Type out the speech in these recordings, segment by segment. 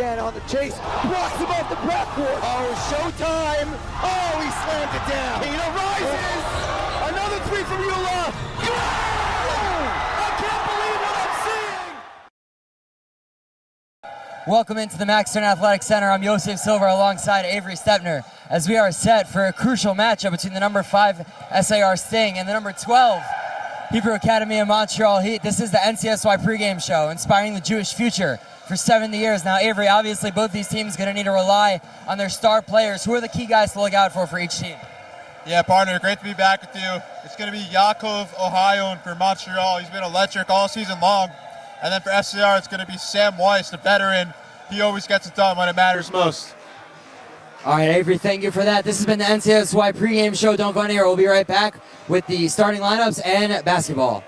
again on the chase. Blocks him off the backboard. Oh, showtime. Oh, he slammed it down. Tina rises. Another three from Eula. I can't believe what I'm seeing. Welcome into the Max Stern Athletic Center. I'm Yosef Silver alongside Avery Stepner as we are set for a crucial matchup between the number 5 SAR Sting and the number 12 Hebrew Academy of Montreal Heat. This is the NCSY pregame show, inspiring the Jewish future for 70 years. Now, Avery, obviously both these teams are going to need to rely on their star players. Who are the key guys to look out for each team? Yeah, partner, great to be back with you. It's going to be Yaakov Ohayon for Montreal. He's been electric all season long. And then for SAR, it's going to be Sam Weiss, the veteran. He always gets it done when it matters most. All right, Avery, thank you for that. This has been the NCSY pregame show. Don't go anywhere. We'll be right back with the starting lineups and basketball.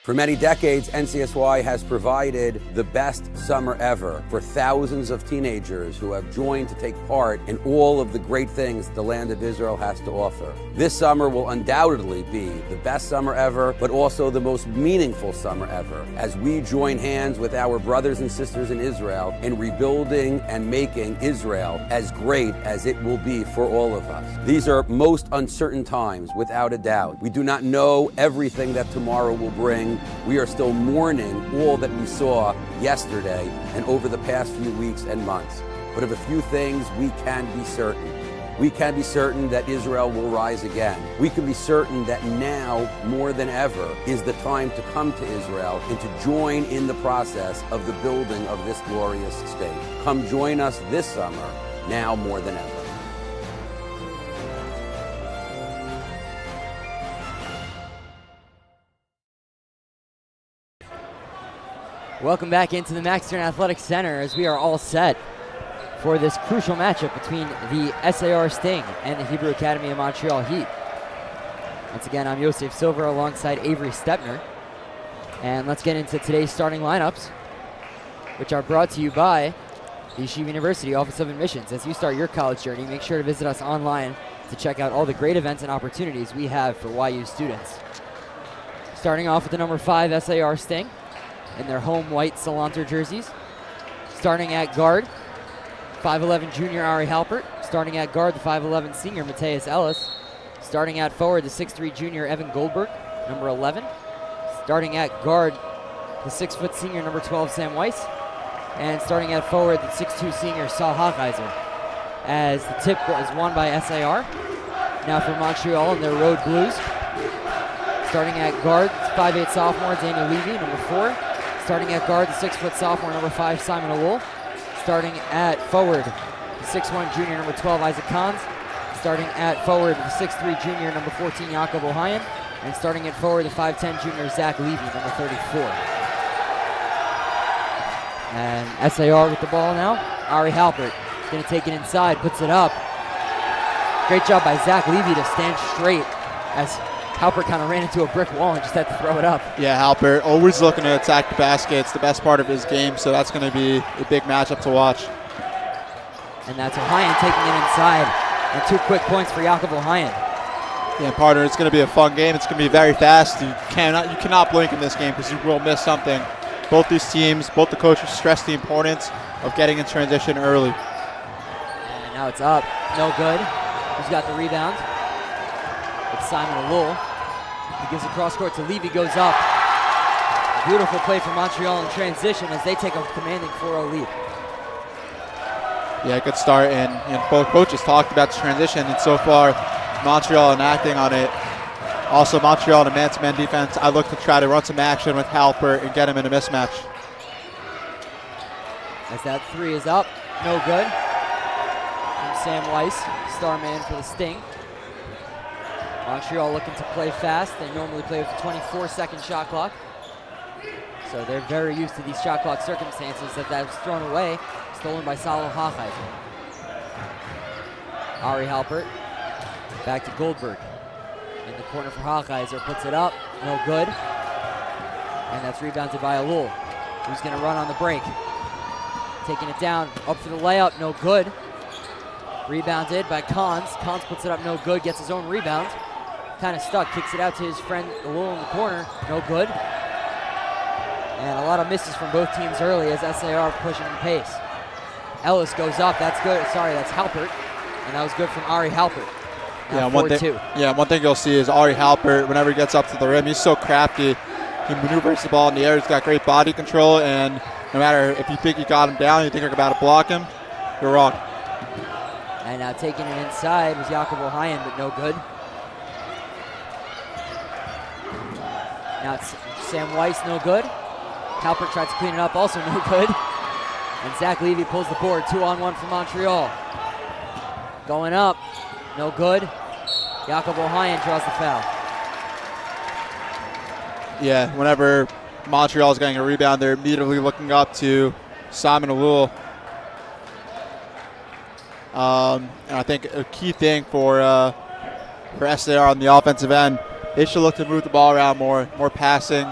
For many decades, NCSY has provided the best summer ever for thousands of teenagers who have joined to take part in all of the great things the land of Israel has to offer. This summer will undoubtedly be the best summer ever, but also the most meaningful summer ever, as we join hands with our brothers and sisters in Israel in rebuilding and making Israel as great as it will be for all of us. These are most uncertain times, without a doubt. We do not know everything that tomorrow will bring. We are still mourning all that we saw yesterday and over the past few weeks and months. But of a few things we can be certain. We can be certain that Israel will rise again. We can be certain that now, more than ever, is the time to come to Israel and to join in the process of the building of this glorious state. Come join us this summer, now more than ever. Welcome back into the Max Stern Athletic Center as we are all set for this crucial matchup between the SAR Sting and the Hebrew Academy of Montreal Heat. Once again, I'm Yosef Silver alongside Avery Stepner. And let's get into today's starting lineups, which are brought to you by the Yeshiva University Office of Admissions. As you start your college journey, make sure to visit us online to check out all the great events and opportunities we have for YU students. Starting off with the number 5 SAR Sting in their home white Salanter jerseys. Starting at guard, 5'11 junior Ari Halpert. Starting at guard, the 5'11 senior Mateus Ellis. Starting at forward, the 6'3 junior Evan Goldberg, number 11. Starting at guard, the 6' senior number 12 Sam Weiss. And starting at forward, the 6'2 senior Saul Hochheiser. As the tip is won by SAR. Now for Montreal in their road blues. Starting at guard, 5'8 sophomore Daniel Levy, number 4. Starting at guard, the 6' sophomore, number 5, Simon Awol. Starting at forward, the 6'1 junior, number 12, Isaac Kahns. Starting at forward, the 6'3 junior, number 14, Yaakov Ohayon. And starting at forward, the 5'10 junior, Zach Levy, number 34. And SAR with the ball now. Ari Halpert is going to take it inside, puts it up. Great job by Zach Levy to stand straight as Halpert kind of ran into a brick wall and just had to throw it up. Yeah, Halpert always looking to attack the basket. It's the best part of his game, so that's going to be a big matchup to watch. And that's Ohayon taking it inside. And 2 quick points for Yaakov Ohayon. Yeah, partner, it's going to be a fun game. It's going to be very fast. You cannot blink in this game because you will miss something. Both these teams, both the coaches stress the importance of getting in transition early. And now it's up. No good. Who's got the rebound? It's Simon Awol. He gives it cross court to Levy, goes up. Beautiful play from Montreal in transition as they take a commanding 4-0 lead. Yeah, good start, and both coaches talked about the transition, and so far Montreal enacting on it. Also, Montreal in a man-to-man defense, I look to try to run some action with Halpert and get him in a mismatch. As that 3 is up, no good. And Sam Weiss, star man for the Sting. Montreal looking to play fast. They normally play with a 24-second shot clock. So they're very used to these shot clock circumstances. That was thrown away, stolen by Salo Hochheiser. Ari Halpert, back to Goldberg. In the corner for Hochheiser, puts it up, no good. And that's rebounded by Awol, who's gonna run on the break. Taking it down, up for the layup, no good. Rebounded by Kahns. Kahns puts it up, no good, gets his own rebound. Kind of stuck, kicks it out to his friend Awol in the corner, no good. And a lot of misses from both teams early as SAR pushing the pace. Ellis goes up. That's good. Sorry, that's Halpert. And that was good from Ari Halpert. Now 4-2. One thing you'll see is Ari Halpert, whenever he gets up to the rim, he's so crafty. He maneuvers the ball in the air. He's got great body control, and no matter if you think you got him down, you think you're about to block him, you're wrong. And now taking it inside was Jakob Ohayon, but no good. Now it's Sam Weiss, no good. Halpert tries to clean it up, also no good. And Zach Levy pulls the board, 2-on-1 for Montreal. Going up, no good. Jakob Ohayon draws the foul. Yeah, whenever Montreal is getting a rebound, they're immediately looking up to Simon Alul. And I think a key thing for SAR on the offensive end, they should look to move the ball around more passing,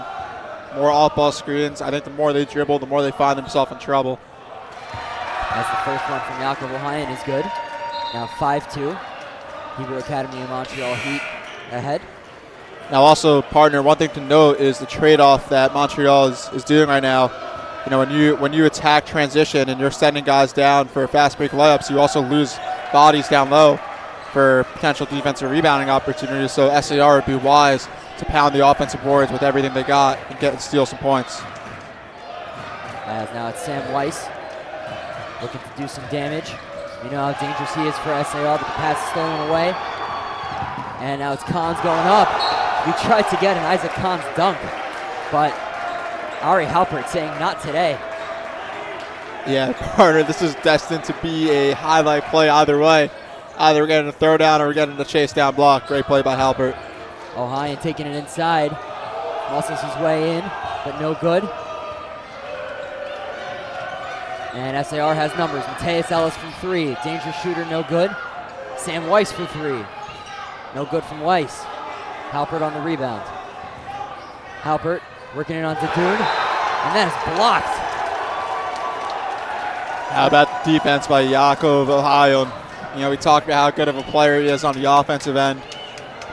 more off-ball screens. I think the more they dribble, the more they find themselves in trouble. That's the first one from Jakob Ohayon is good. Now 5-2. Hebrew Academy of Montreal Heat ahead. Now also, partner, one thing to note is the trade-off that Montreal is doing right now. You know, when you attack transition and you're sending guys down for fast break layups, you also lose bodies down low for potential defensive rebounding opportunities. So SAR would be wise to pound the offensive boards with everything they got and steal some points. As now it's Sam Weiss looking to do some damage. You know how dangerous he is for SAR, but the pass is stolen away. And now it's Kahns going up. We tried to get an Isaac Kahns dunk, but Ari Halpert saying not today. Yeah, partner, this is destined to be a highlight play either way. Either we're getting a throwdown or we're getting a chase down block. Great play by Halpert. Ohayon taking it inside. Muscles his way in, but no good. And SAR has numbers. Mateus Ellis from 3. Dangerous shooter, no good. Sam Weiss for 3. No good from Weiss. Halpert on the rebound. Halpert working it on Dadun. And that is blocked. How about the defense by Jakob Ohayon? You know, we talked about how good of a player he is on the offensive end,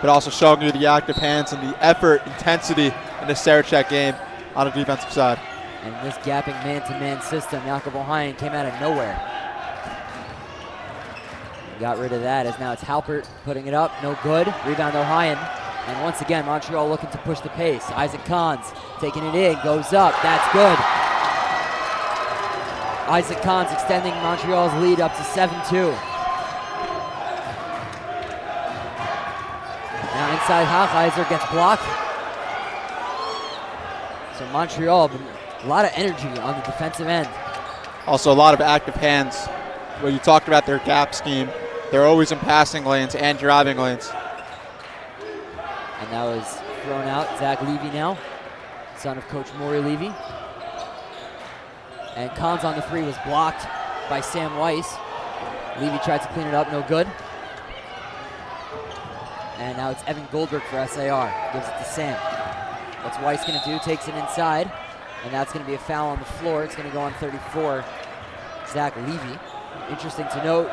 but also showing you the active hands and the effort, intensity in the Sarachek game on the defensive side. And this gapping man-to-man system, Jakob Ohayon came out of nowhere. Got rid of that as now it's Halpert putting it up, no good. Rebound Ohayon. And once again, Montreal looking to push the pace. Isaac Kahns taking it in, goes up, that's good. Isaac Kahns extending Montreal's lead up to 7-2. Now inside Hochheiser gets blocked. So Montreal, a lot of energy on the defensive end. Also a lot of active hands. When you talked about their gap scheme, they're always in passing lanes and driving lanes. And that was thrown out. Zach Levy now, son of Coach Maury Levy. And Kahns on the 3 was blocked by Sam Weiss. Levy tried to clean it up, no good. And now it's Evan Goldberg for SAR. Gives it to Sam. What's Weiss going to do? Takes it inside. And that's going to be a foul on the floor. It's going to go on 34. Zach Levy. Interesting to note,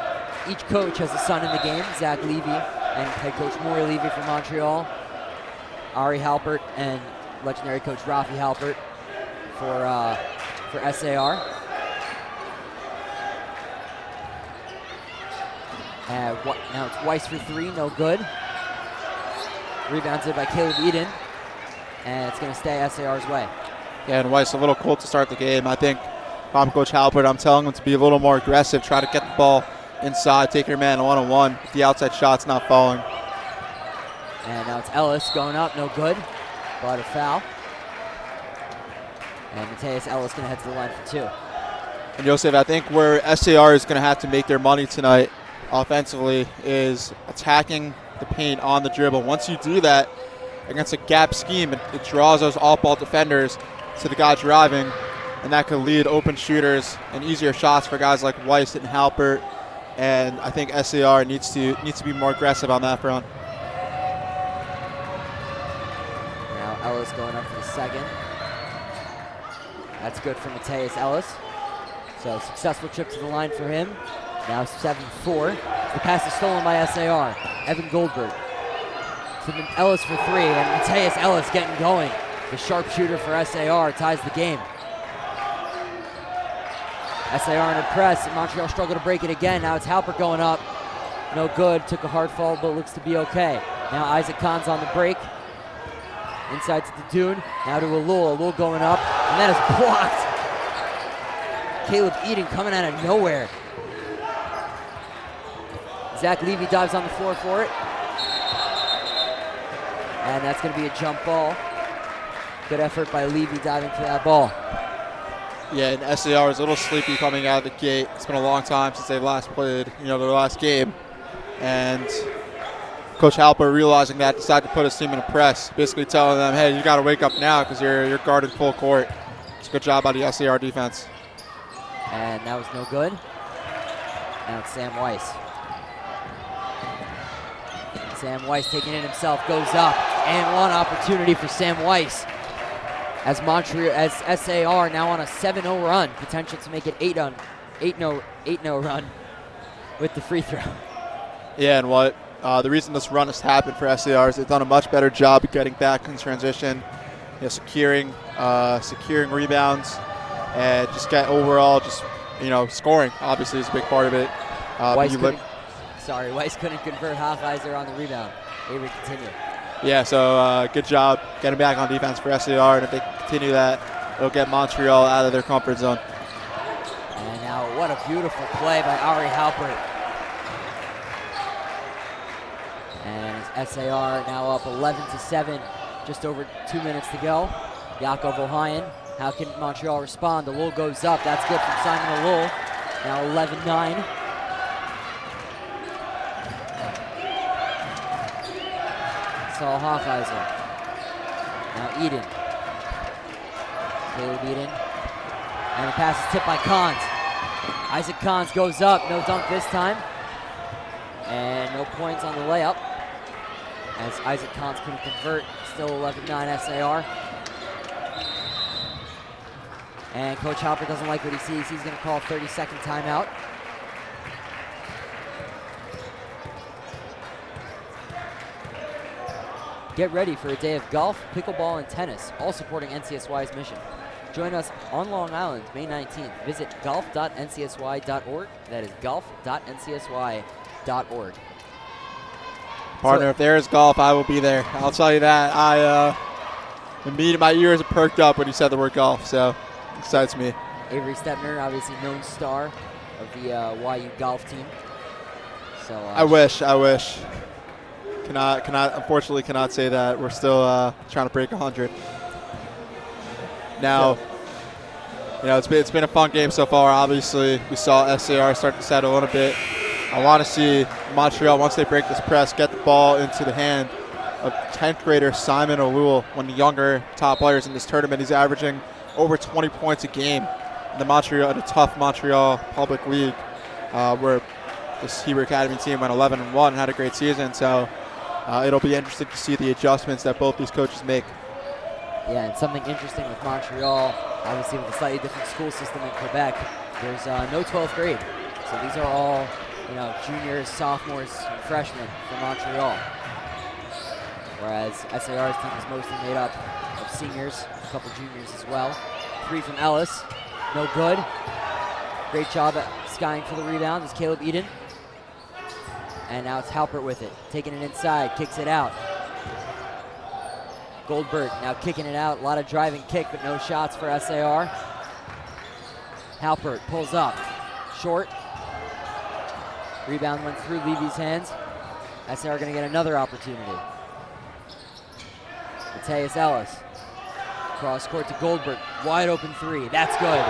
each coach has a son in the game. Zach Levy and head coach Maury Levy from Montreal. Ari Halpert and legendary coach Rafi Halpert for SAR. Now it's Weiss for 3, no good. Rebounded by Caleb Eden, and it's going to stay SAR's way. Yeah, and Weiss a little cold to start the game. I think if I'm Coach Halpert, I'm telling him to be a little more aggressive, try to get the ball inside, take your man one-on-one. The outside shot's not falling. And now it's Ellis going up, no good, but a foul. And Mateus Ellis going to head to the line for 2. And Yosef, I think where SAR is going to have to make their money tonight offensively is attacking the paint on the dribble. Once you do that against a gap scheme, it draws those off-ball defenders to the guy driving, and that could lead open shooters and easier shots for guys like Weiss and Halpert. And I think SAR needs to be more aggressive on that front. Now Ellis going up for the second. That's good for Mateus Ellis. So successful trip to the line for him. Now 7-4. The pass is stolen by SAR. Evan Goldberg. So Ellis for 3, and Mateus Ellis getting going. The sharpshooter for SAR ties the game. SAR in a press, and Montreal struggled to break it again. Now it's Halpert going up. No good, took a hard fall, but looks to be okay. Now Isaac Kahn's on the break. Inside to the Dune, now to Alul. Alul going up, and that is blocked. Caleb Eden coming out of nowhere. Zach Levy dives on the floor for it. And that's going to be a jump ball. Good effort by Levy diving for that ball. Yeah, and SAR is a little sleepy coming out of the gate. It's been a long time since they last played, their last game. And Coach Halpert, realizing that, decided to put his team in a press, basically telling them, hey, you got to wake up now because you're guarded full court. It's a good job by the SAR defense. And that was no good. Now it's Sam Weiss. Sam Weiss taking it himself, goes up, and one opportunity for Sam Weiss. As SAR now on a 7-0 run, potential to make it 8-0 run with the free throw. Yeah, and the reason this run has happened for SAR is they've done a much better job of getting back in transition, securing rebounds, and just get overall scoring. Obviously, is a big part of it. Weiss couldn't convert Hochheiser on the rebound. Avery continue. Yeah, so good job getting back on defense for SAR, and if they continue that, it'll get Montreal out of their comfort zone. And now what a beautiful play by Ari Halpert. And SAR now up 11-7, just over 2 minutes to go. Yaakov Ohayon, how can Montreal respond? Alul goes up, that's good from Simon Alul. Now 11-9. Saul Hochheiser. Now Eden. Caleb Eden. And the pass is tipped by Kahns. Isaac Kahns goes up, no dunk this time. And no points on the layup, as Isaac Kahns couldn't convert. Still 11-9 SAR. And Coach Halpert doesn't like what he sees. He's going to call a 30-second timeout. Get ready for a day of golf, pickleball, and tennis, all supporting NCSY's mission. Join us on Long Island, May 19th. Visit golf.ncsy.org. That is golf.ncsy.org. Partner, if there is golf, I will be there. I'll tell you that. My ears are perked up when you said the word golf, so it excites me. Avery Stepner, obviously known star of the YU golf team. So I wish. Unfortunately cannot say that. We're still trying to break 100. Now, it's been a fun game so far. Obviously, we saw SAR start to settle in a bit. I want to see Montreal, once they break this press, get the ball into the hand of 10th grader Simon Alul, one of the younger top players in this tournament. He's averaging over 20 points a game in the tough Montreal Public League, where this Hebrew Academy team went 11-1 and had a great season. So it'll be interesting to see the adjustments that both these coaches make. Yeah, and something interesting with Montreal, obviously with a slightly different school system in Quebec, there's no 12th grade. So these are all, juniors, sophomores, and freshmen from Montreal. Whereas SAR's team is mostly made up of seniors, a couple juniors as well. 3 from Ellis, no good. Great job at skying for the rebound is Caleb Eden. And now it's Halpert with it, taking it inside, kicks it out. Goldberg now kicking it out. A lot of driving kick, but no shots for SAR. Halpert pulls up. Short. Rebound went through Levy's hands. SAR going to get another opportunity. Mateus Ellis. Cross court to Goldberg. Wide open 3. That's good.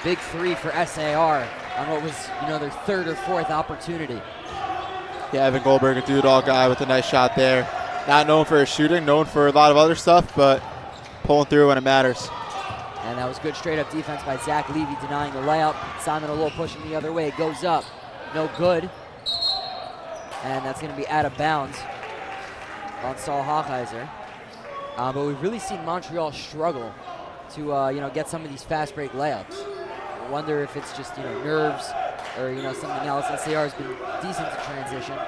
Big 3 for SAR on what was, their 3rd or 4th opportunity. Yeah, Evan Goldberg, a do-it-all guy with a nice shot there. Not known for his shooting, known for a lot of other stuff, but pulling through when it matters. And that was good straight-up defense by Zach Levy, denying the layup. Simon Alul pushing the other way, goes up, no good. And that's going to be out of bounds on Saul Hochheiser. But we've really seen Montreal struggle to, get some of these fast break layups. I wonder if it's just, nerves or, something else. SAR has been decent to transition.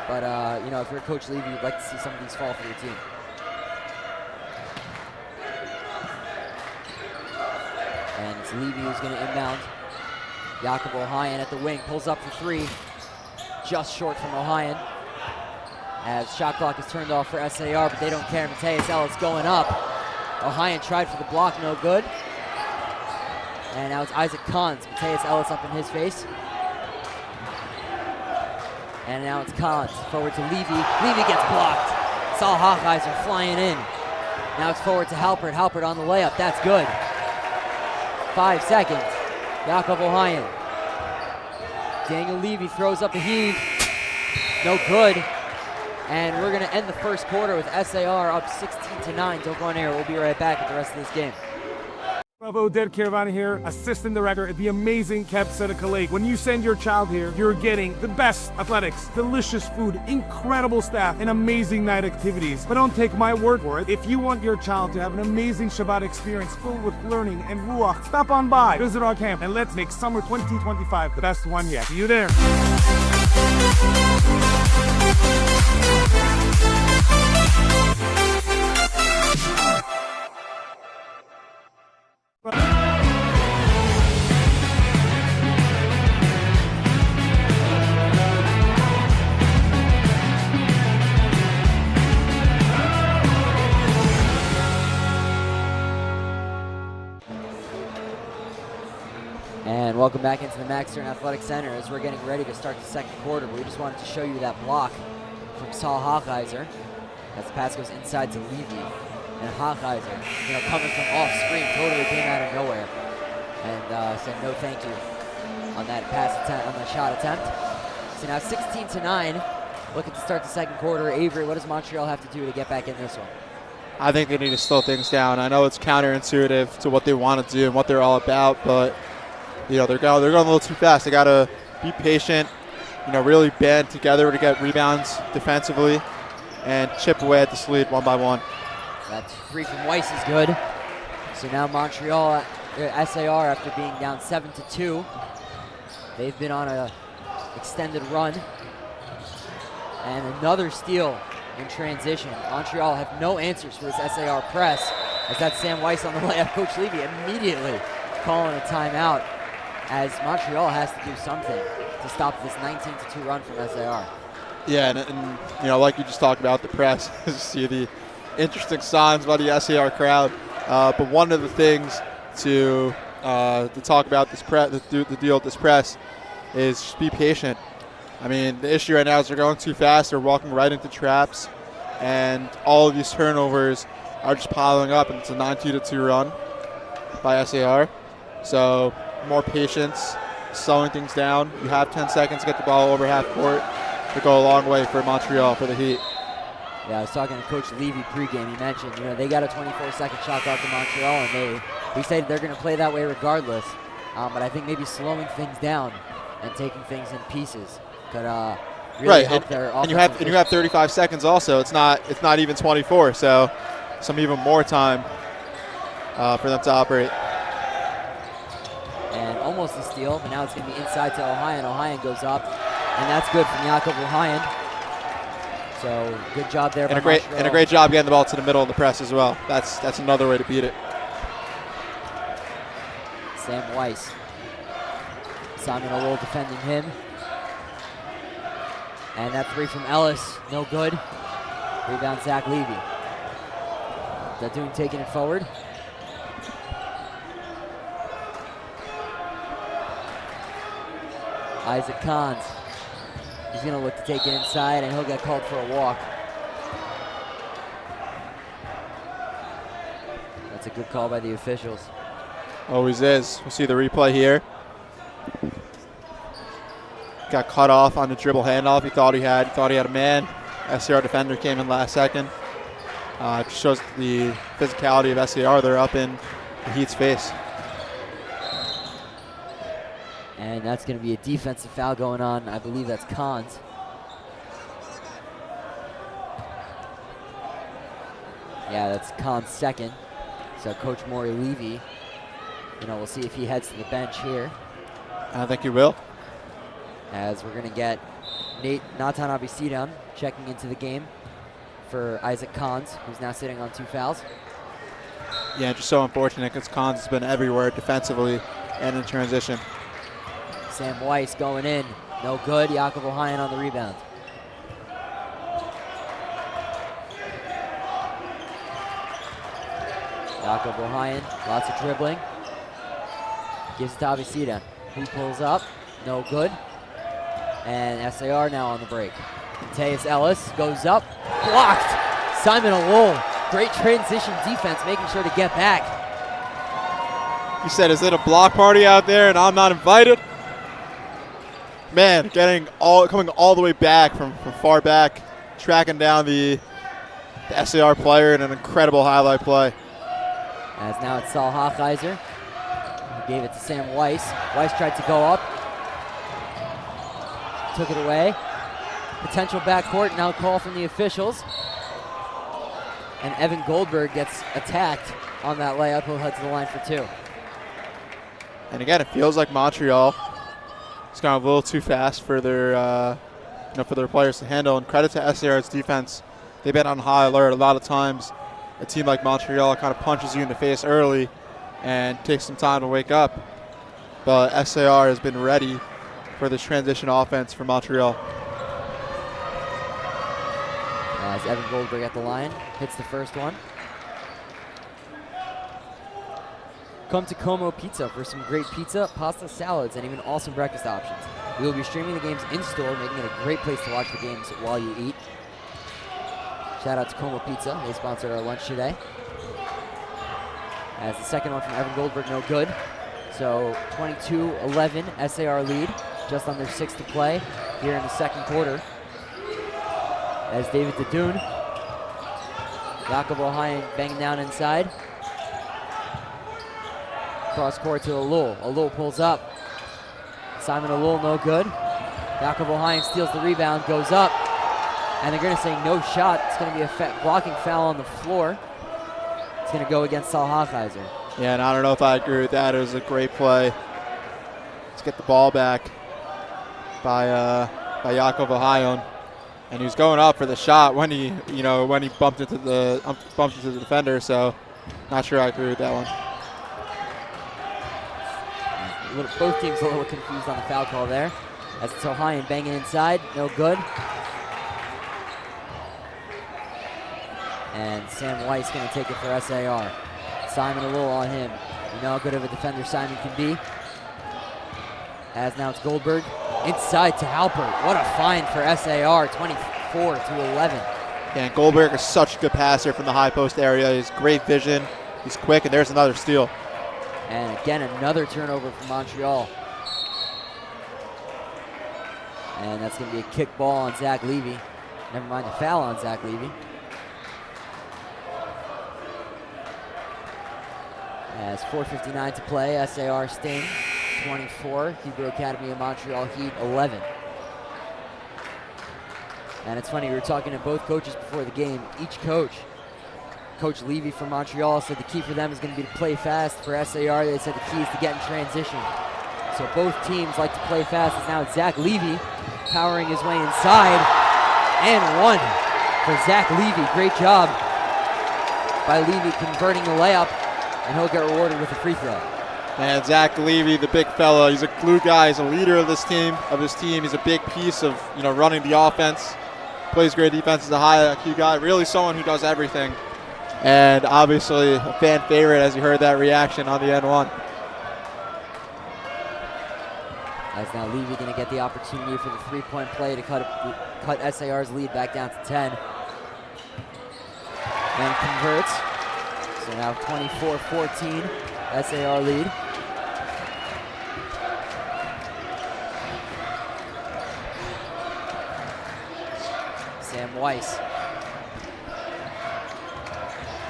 But, if you're Coach Levy, you'd like to see some of these fall for your team. And it's Levy who's going to inbound. Jakob Ohayon at the wing, pulls up for three. Just short from Ohayon. As shot clock is turned off for SAR, but they don't care. Mateus Ellis going up. Ohayon tried for the block, no good. And now it's Isaac Kahns. Mateus Ellis up in his face. And now it's Kahns forward to Levy. Levy gets blocked. Saul Hochheiser flying in. Now it's forward to Halpert. Halpert on the layup. That's good. 5 seconds. Jakob Ohayon. Daniel Levy throws up a heave. No good. And we're going to end the first quarter with SAR up 16-9. Don't go on air. We'll be right back with the rest of this game. Bravo, Dead Caravana here, assistant director at the amazing Cap Seneca Lake. When you send your child here, you're getting the best athletics, delicious food, incredible staff, and amazing night activities. But don't take my word for it. If you want your child to have an amazing Shabbat experience filled with learning and ruach, stop on by, visit our camp, and let's make summer 2025 the best one yet. See you there. And welcome back into the Max Stern Athletic Center as we're getting ready to start the second quarter. But we just wanted to show you that block from Saul Hochheiser as the pass goes inside to Levy. And Hochheiser, coming from off screen, totally came out of nowhere and said no thank you on that pass attempt, on that shot attempt. So now 16-9, looking to start the second quarter. Avery, what does Montreal have to do to get back in this one? I think they need to slow things down. I know it's counterintuitive to what they want to do and what they're all about, but they're going a little too fast. They got to be patient, really band together to get rebounds defensively and chip away at this lead one by one. That three from Weiss is good. So now Montreal, SAR, after being down 7-2, they've been on a extended run. And another steal in transition. Montreal have no answers for this SAR press as that's Sam Weiss on the layup. Coach Levy immediately calling a timeout as Montreal has to do something to stop this 19-2 run from SAR. Yeah, and like you just talked about, the press, you see the interesting signs by the SAR crowd. But one of the things to talk about this the deal with this press is just be patient. I mean, the issue right now is they're going too fast. They're walking right into traps, and all of these turnovers are just piling up, and it's a 19-2 run by SAR. So more patience, slowing things down. You have 10 seconds to get the ball over half court to go a long way for Montreal, for the Heat. Yeah, I was talking to Coach Levy pregame. He mentioned, they got a 24-second shot clock to Montreal, and he said they're going to play that way regardless. But I think maybe slowing things down and taking things in pieces could really help their offense. And you have 35 seconds also. It's not even 24, so some even more time for them to operate. And almost a steal, but now it's going to be inside to Ohayon. Ohayon goes up, and that's good from Jakob Ohayon. So good job there by Montreal. And a great job getting the ball to the middle of the press as well. That's another way to beat it. Sam Weiss. Simon O'Rourke defending him. And that three from Ellis, no good. Rebound Zach Levy. Dadoun taking it forward. Isaac Kahns. He's going to look to take it inside, and he'll get called for a walk. That's a good call by the officials. Always is. We'll see the replay here. Got cut off on the dribble handoff. He thought he had a man. SAR defender came in last second. It just shows the physicality of SAR. They're up in the Heat's face. And that's going to be a defensive foul going on. I believe that's Kahns. Yeah, that's Kahns' second. So Coach Maury Levy, we'll see if he heads to the bench here. I think he will. As we're going to get Natan Abisidan checking into the game for Isaac Kahns, who's now sitting on 2 fouls. Yeah, just so unfortunate because Cons has been everywhere defensively and in transition. Sam Weiss going in. No good. Yaakov Ohayon on the rebound. Yaakov Ohayon, lots of dribbling. Gives it to Avicida, who pulls up. No good. And SAR now on the break. Mateus Ellis goes up. Blocked. Simon Alol. Great transition defense, making sure to get back. He said, is it a block party out there and I'm not invited? Man, coming all the way back from far back, tracking down the SAR player in an incredible highlight play. As now it's Saul Hochheiser. He gave it to Sam Weiss. Weiss tried to go up. Took it away. Potential backcourt, now call from the officials. And Evan Goldberg gets attacked on that layup. He'll head to the line for two. And again, it feels like Montreal has gone a little too fast for their for their players to handle. And credit to SAR's defense. They've been on high alert. A lot of times, a team like Montreal kind of punches you in the face early and takes some time to wake up. But SAR has been ready for this transition offense for Montreal. As Evan Goldberg at the line, hits the first one. Come to Como Pizza for some great pizza, pasta, salads, and even awesome breakfast options. We will be streaming the games in-store, making it a great place to watch the games while you eat. Shout out to Como Pizza. They sponsored our lunch today. As the second one from Evan Goldberg, no good. So 22-11 SAR lead, just under 6 to play here in the second quarter. As David Dadoun, Yaakov Ohayon banging down inside. Cross court to Alul. Alul pulls up. Simon Alul, no good. Yaakov Ohayon steals the rebound, goes up. And they're going to say no shot. It's going to be a blocking foul on the floor. It's going to go against Saul Hochheiser. Yeah, and I don't know if I agree with that. It was a great play. Let's get the ball back by Yaakov Ohayon. And he was going up for the shot when he bumped into the defender. So, not sure I agree with that one. Both teams a little confused on the foul call there. As it's Ohayon banging inside, no good. And Sam Weiss going to take it for SAR. Simon Alul on him. You know how good of a defender Simon can be. As now it's Goldberg. Inside to Halpert. What a find for SAR, 24-11. Yeah, and Goldberg is such a good passer from the high post area. He's great vision. He's quick, and there's another steal. And again, another turnover for Montreal. And that's going to be a kick ball on Zach Levy. Never mind, a foul on Zach Levy. As 4:59 to play, SAR Sting 24, Hebrew Academy of Montreal Heat 11. And it's funny, we were talking to both coaches before the game. Each coach, Coach Levy from Montreal said the key for them is going to be to play fast. For SAR, they said the key is to get in transition. So both teams like to play fast. As now it's Zach Levy powering his way inside. And one for Zach Levy. Great job by Levy converting the layup. And he'll get rewarded with a free throw. And Zach Levy, the big fella, he's a glue guy. He's a leader of this team. He's a big piece of running the offense. Plays great defense. Is a high IQ guy. Really someone who does everything. And obviously a fan favorite, as you heard that reaction on the N1. As now Levy going to get the opportunity for the three-point play to cut SAR's lead back down to 10. And converts. So now 24-14, SAR lead. Sam Weiss.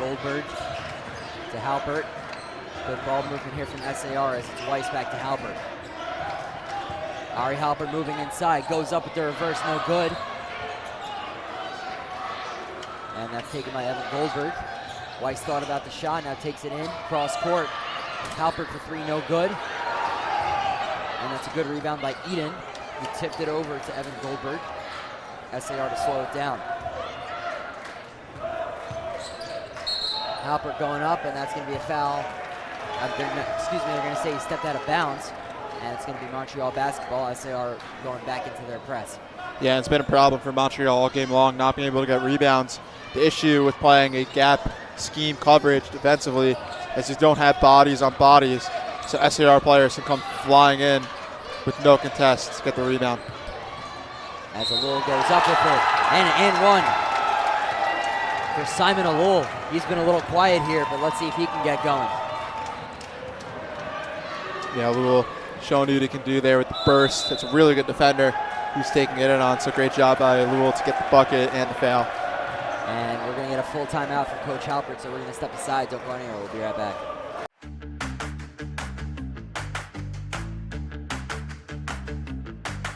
Goldberg to Halpert. Good ball movement here from SAR as it's Weiss back to Halpert. Ari Halpert moving inside, goes up with the reverse, no good. And that's taken by Evan Goldberg. Weiss thought about the shot, now takes it in, cross court. Halpert for three, no good. And that's a good rebound by Eitan, who tipped it over to Evan Goldberg. SAR to slow it down. Halpert going up, and that's going to be a foul. They're going to say he stepped out of bounds, and it's going to be Montreal basketball. SAR going back into their press. Yeah, it's been a problem for Montreal all game long, not being able to get rebounds. The issue with playing a gap scheme coverage defensively is you don't have bodies on bodies, so SAR players can come flying in with no contests to get the rebound. As Alul goes up with it, and one for Simon Alul. He's been a little quiet here, but let's see if he can get going. Yeah, Alul showing you what he can do there with the burst. It's a really good defender who's taking it in on, so great job by Alul to get the bucket and the foul. And we're going to get a full timeout from Coach Halpert, so we're going to step aside. Don't go anywhere. We'll be right back.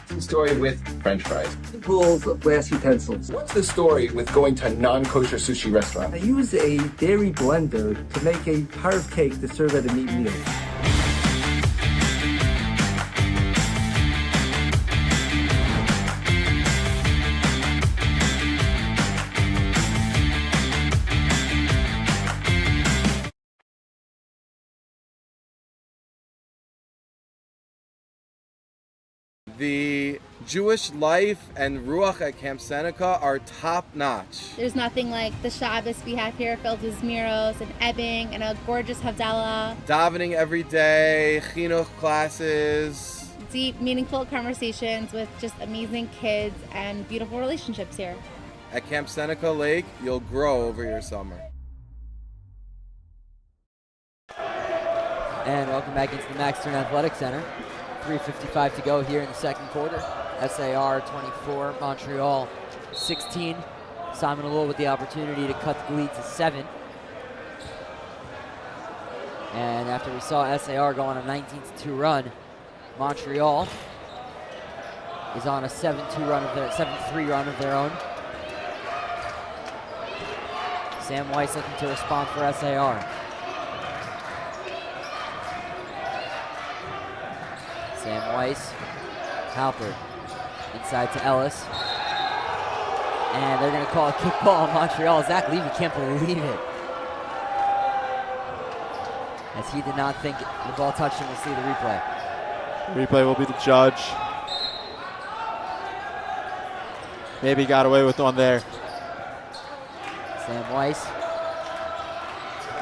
What's the story with French fries? Rules of glass utensils. What's the story with going to a non-kosher sushi restaurant? I use a dairy blender to make a parve cake to serve at a meat meal. The Jewish life and ruach at Camp Seneca are top-notch. There's nothing like the Shabbos we have here, filled with zmiros and ebbing and a gorgeous Havdalah. Davening every day, chinuch classes. Deep, meaningful conversations with just amazing kids and beautiful relationships here. At Camp Seneca Lake, you'll grow over your summer. And welcome back into the Max Stern Athletic Center. 3:55 to go here in the second quarter. SAR 24, Montreal 16. Simon Alul with the opportunity to cut the lead to 7. And after we saw SAR go on a 19-2 run, Montreal is on a 7-3 run of their own. Sam Weiss looking to respond for SAR. Sam Weiss, Halpert, inside to Ellis. And they're going to call a kickball on Montreal. Zach Levy can't believe it, as he did not think the ball touched him. We'll see the replay. Replay will be the judge. Maybe got away with one there. Sam Weiss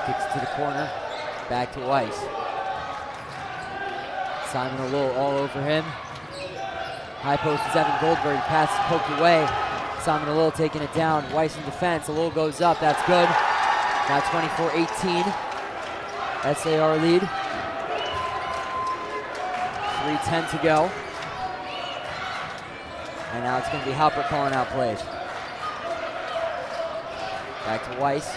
kicks to the corner, back to Weiss. Simon Alul all over him. High post is Evan Goldberg. Pass is poked away. Simon Alul taking it down. Weiss in defense. Alul goes up. That's good. Now 24-18. SAR lead. 3:10 to go. And now it's going to be Halpert calling out plays. Back to Weiss.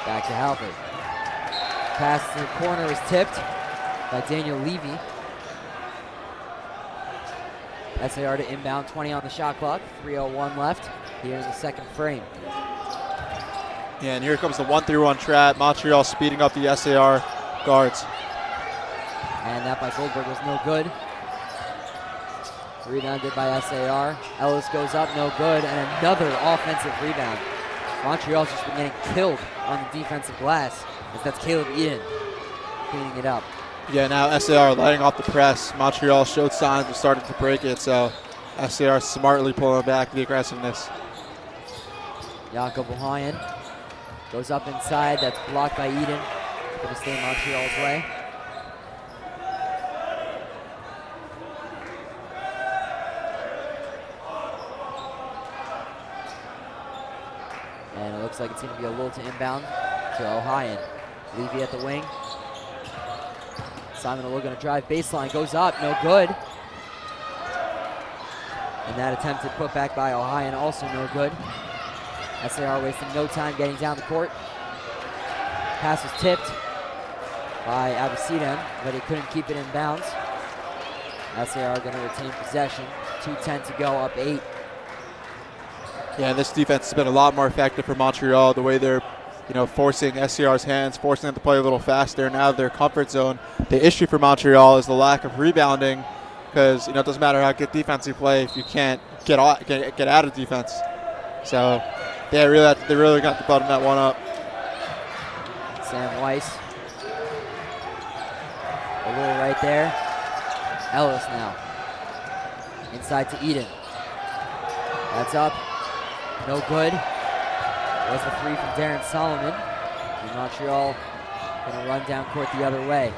Back to Halpert. Pass to the corner is tipped by Daniel Levy. SAR to inbound, 20 on the shot clock, 3:01 left here in the second frame. Yeah, and here comes the 1-3-1 trap. Montreal speeding up the SAR guards. And that by Goldberg was no good. Rebounded by SAR. Ellis goes up, no good, and another offensive rebound. Montreal's just been getting killed on the defensive glass, as that's Caleb Eden cleaning it up. Yeah, now SAR lighting off the press. Montreal showed signs of starting to break it, so SAR smartly pulling back the aggressiveness. Jakob Ohayan goes up inside. That's blocked by Eden. Going to stay Montreal's way. And it looks like it's going to be a little to inbound to Ohayan. Levy at the wing. Simon Alul going to drive baseline, goes up, no good. And that attempted putback by Ohayan, also no good. SAR wasting no time getting down the court. Pass was tipped by Abusidem, but he couldn't keep it in bounds. SAR going to retain possession. 2:10 to go, up 8. Yeah, this defense has been a lot more effective for Montreal, the way they're forcing SCR's hands, forcing them to play a little faster and out of their comfort zone. The issue for Montreal is the lack of rebounding, because it doesn't matter how good defense you play if you can't get out of defense. So They really got to button that one up. Sam Weiss. A little right there. Ellis now. Inside to Eden. That's up. No good. Was the three from Darren Solomon. And Montreal going to run down court the other way.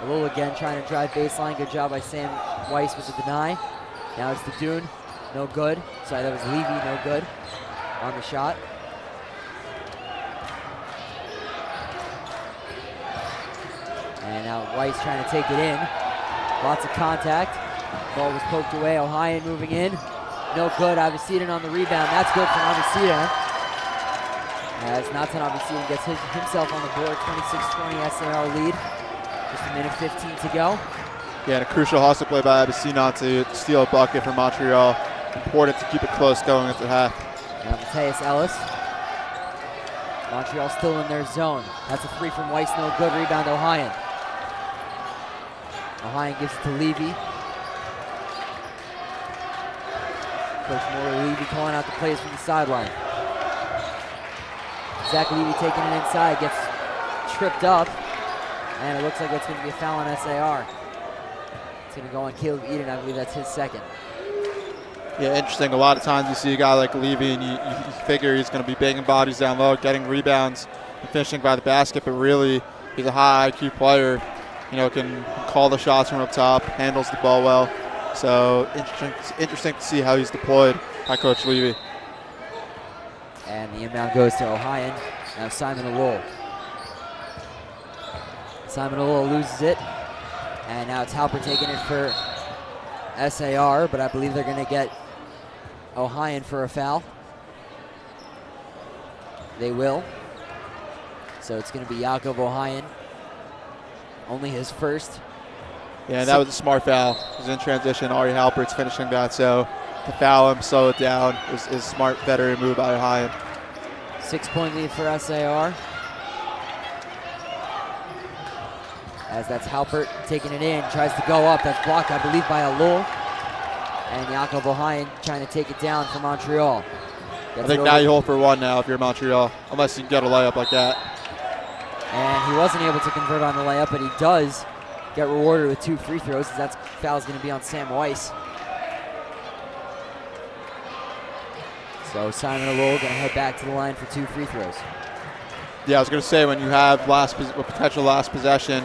Alul again trying to drive baseline. Good job by Sam Weiss with the deny. Now it's the Dune. No good. Sorry, that was Levy. No good on the shot. And now Weiss trying to take it in. Lots of contact. Ball was poked away. Ohayon moving in. No good. Aviciden on the rebound. That's good for Aviciden. As Nathan Aviciden gets himself on the board. 26-20 SAR lead. Just a minute 15 to go. Yeah, and a crucial hustle play by Aviciden to steal a bucket from Montreal. Important to keep it close going into half. Now Mateus Ellis. Montreal still in their zone. That's a three from Weiss. No good. Rebound Ohayon. Ohayon gives it to Levy. Coach Moore Levy calling out the plays from the sideline. Zach Levy taking it inside, gets tripped up, and it looks like it's going to be a foul on SAR. It's going to go on Caleb Eden. I believe that's his second. Yeah, interesting. A lot of times you see a guy like Levy and you figure he's going to be banging bodies down low, getting rebounds, and finishing by the basket, but really he's a high IQ player. You know, can call the shots from up top, handles the ball well. So interesting to see how he's deployed by Coach Levy. And the inbound goes to Ohayon. Now Simon Alul. Simon Alul loses it. And now it's Halper taking it for SAR, but I believe they're going to get Ohayon for a foul. They will. So it's going to be Yaakov Ohayon. Only his first. Yeah, and that was a smart foul. It was in transition. Ari Halpert's finishing that, so to foul him, slow it down is smart, veteran move by Ohayon. 6-point lead for SAR. As that's Halpert taking it in, tries to go up. That's blocked, I believe, by Alul. And Yaakov Ohayon trying to take it down for Montreal. I think now you hold for one now if you're Montreal, unless you can get a layup like that. And he wasn't able to convert on the layup, but he does get rewarded with 2 free throws, as that foul's going to be on Sam Weiss. So Simon Alul going to head back to the line for 2 free throws. Yeah, I was going to say, when you have a potential last possession,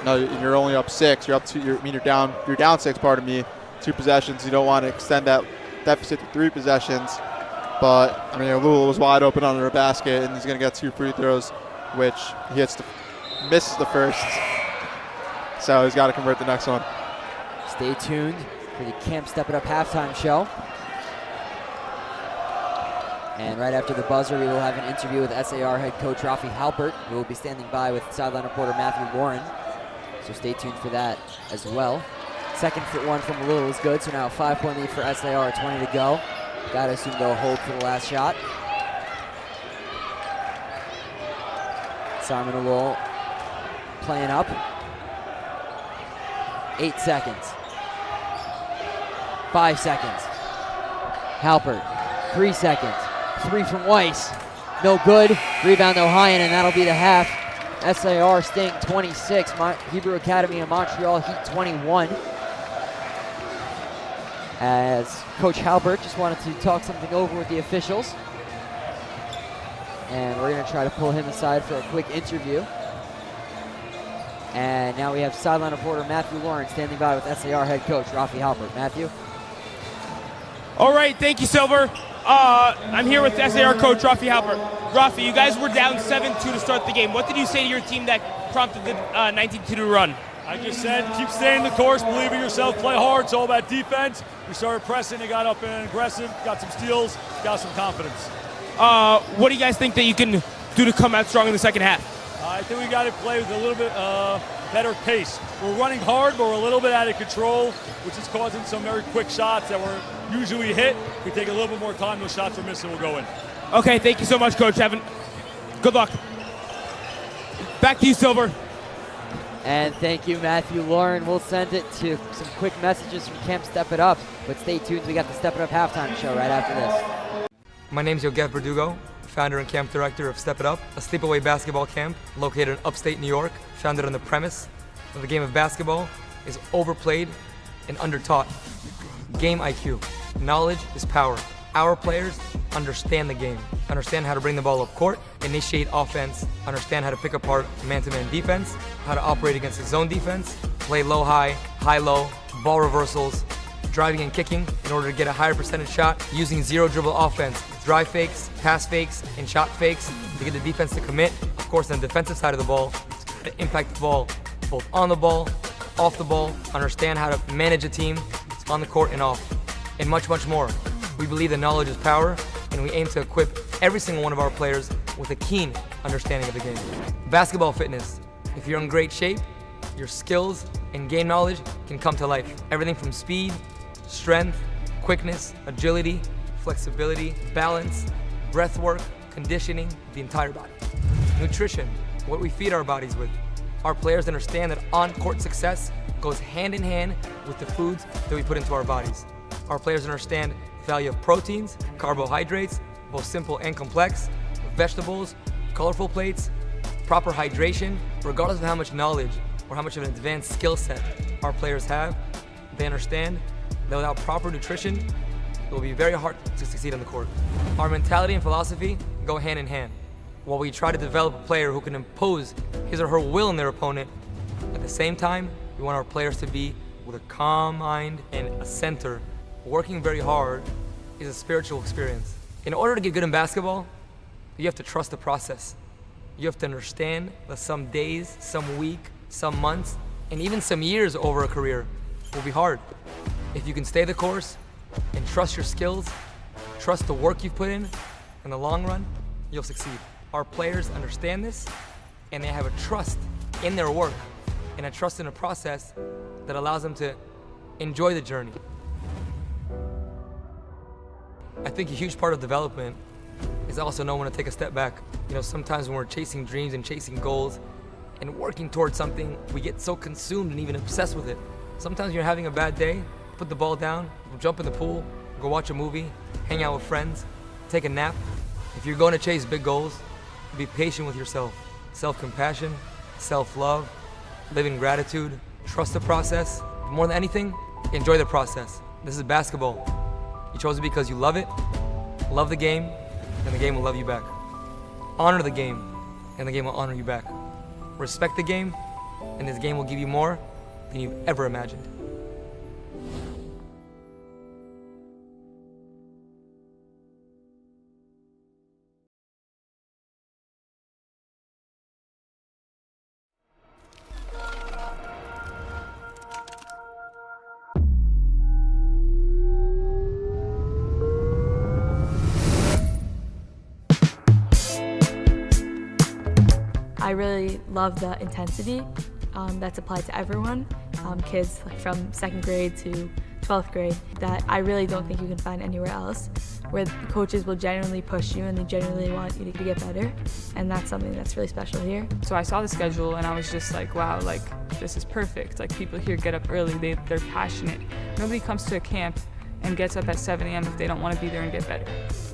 you're only up 6. You're up 2. You're down 6. Pardon me. 2 possessions. You don't want to extend that deficit to 3 possessions. But I mean, Alul was wide open under a basket, and he's going to get 2 free throws, which he misses the first. So he's got to convert the next one. Stay tuned for the Camp Step It Up halftime show. And right after the buzzer, we will have an interview with SAR head coach Rafi Halpert, who will be standing by with sideline reporter Matthew Warren. So stay tuned for that as well. Second one from Alul is good, so now a 5-point lead for SAR, 20 to go. Got to assume they'll hold for the last shot. Simon Alul playing up. 8 seconds. 5 seconds. Halpert, 3 seconds. 3 from Weiss. No good. Rebound Ohayon, and that'll be the half. SAR Sting 26. Hebrew Academy of Montreal Heat 21. As Coach Halpert just wanted to talk something over with the officials. And we're going to try to pull him aside for a quick interview. And now we have sideline reporter Matthew Lawrence standing by with SAR head coach Rafi Halpert. Matthew? All right, thank you, Silver. I'm here with SAR coach Rafi Halpert. Rafi, you guys were down 7-2 to start the game. What did you say to your team that prompted the 19-2 run? I just said, keep staying the course, believe in yourself, play hard. It's all about defense. We started pressing, they got up and aggressive, got some steals, got some confidence. What do you guys think that you can do to come out strong in the second half? I think we got to play with a little bit better pace. We're running hard, but we're a little bit out of control, which is causing some very quick shots that we're usually hit. If we take a little bit more time, those shots we're missing will go in. Okay, thank you so much, Coach. Good luck. Back to you, Silver. And thank you, Matthew Lauren. We'll send it to some quick messages from Camp Step It Up. But stay tuned. We got the Step It Up halftime show right after this. My name's Yogev Verdugo, founder and camp director of Step It Up, a sleepaway basketball camp located in upstate New York, founded on the premise that the game of basketball is overplayed and undertaught. Game IQ. Knowledge is power. Our players understand the game, understand how to bring the ball up court, initiate offense, understand how to pick apart man-to-man defense, how to operate against a zone defense, play low-high, high-low, ball reversals, driving and kicking in order to get a higher percentage shot, using zero dribble offense, drive fakes, pass fakes, and shot fakes to get the defense to commit. Of course, on the defensive side of the ball, to impact the ball both on the ball, off the ball, understand how to manage a team on the court and off, and much, much more. We believe that knowledge is power, and we aim to equip every single one of our players with a keen understanding of the game. Basketball fitness. If you're in great shape, your skills and game knowledge can come to life. Everything from speed, strength, quickness, agility, flexibility, balance, breath work, conditioning, the entire body. Nutrition, what we feed our bodies with. Our players understand that on-court success goes hand in hand with the foods that we put into our bodies. Our players understand the value of proteins, carbohydrates, both simple and complex, vegetables, colorful plates, proper hydration. Regardless of how much knowledge or how much of an advanced skill set our players have, they understand that without proper nutrition, it will be very hard to succeed on the court. Our mentality and philosophy go hand in hand. While we try to develop a player who can impose his or her will on their opponent, at the same time, we want our players to be with a calm mind and a center. Working very hard is a spiritual experience. In order to get good in basketball, you have to trust the process. You have to understand that some days, some week, some months, and even some years over a career will be hard. If you can stay the course and trust your skills, trust the work you've put in the long run, you'll succeed. Our players understand this, and they have a trust in their work and a trust in a process that allows them to enjoy the journey. I think a huge part of development is also knowing when to take a step back. You know, sometimes when we're chasing dreams and chasing goals and working towards something, we get so consumed and even obsessed with it. Sometimes you're having a bad day, put the ball down, jump in the pool, go watch a movie, hang out with friends, take a nap. If you're going to chase big goals, be patient with yourself. Self-compassion, self-love, live in gratitude, trust the process. More than anything, enjoy the process. This is basketball. You chose it because you love it, love the game, and the game will love you back. Honor the game, and the game will honor you back. Respect the game, and this game will give you more than you've ever imagined. I really love the intensity that's applied to everyone, kids like from 2nd grade to 12th grade, that I really don't think you can find anywhere else, where the coaches will genuinely push you and they genuinely want you to get better, and that's something that's really special here. So I saw the schedule and I was just like, wow, like this is perfect. Like people here get up early, they're passionate. Nobody comes to a camp and gets up at 7 a.m. if they don't want to be there and get better.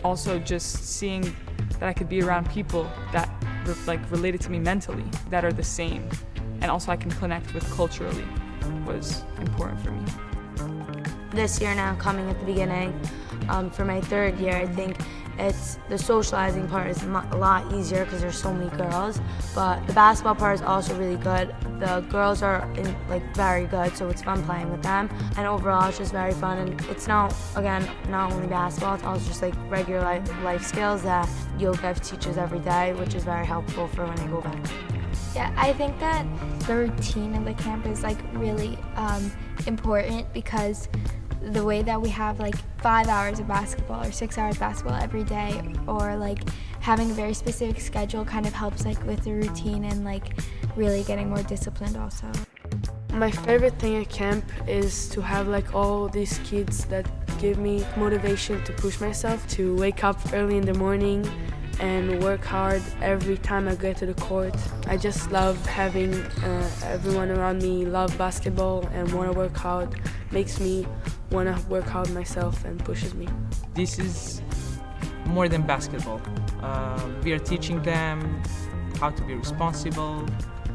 Also just seeing that I could be around people that related to me mentally, that are the same, and also I can connect with culturally, was important for me. This year now, coming at the beginning, for my 3rd year, I think it's the socializing part is a lot easier because there's so many girls, but the basketball part is also really good. The girls are very good, so it's fun playing with them, and overall it's just very fun. And it's not only basketball, it's also just regular life skills that Yosef teaches every day, which is very helpful for when I go back. Yeah, I think that the routine of the camp is really important, because the way that we have 5 hours of basketball or 6 hours of basketball every day, or having a very specific schedule kind of helps with the routine and really getting more disciplined also. My favorite thing at camp is to have all these kids that give me motivation to push myself, to wake up early in the morning and work hard every time I get to the court. I just love having everyone around me love basketball and want to work hard. Makes me want to work hard myself and pushes me. This is more than basketball. We are teaching them how to be responsible.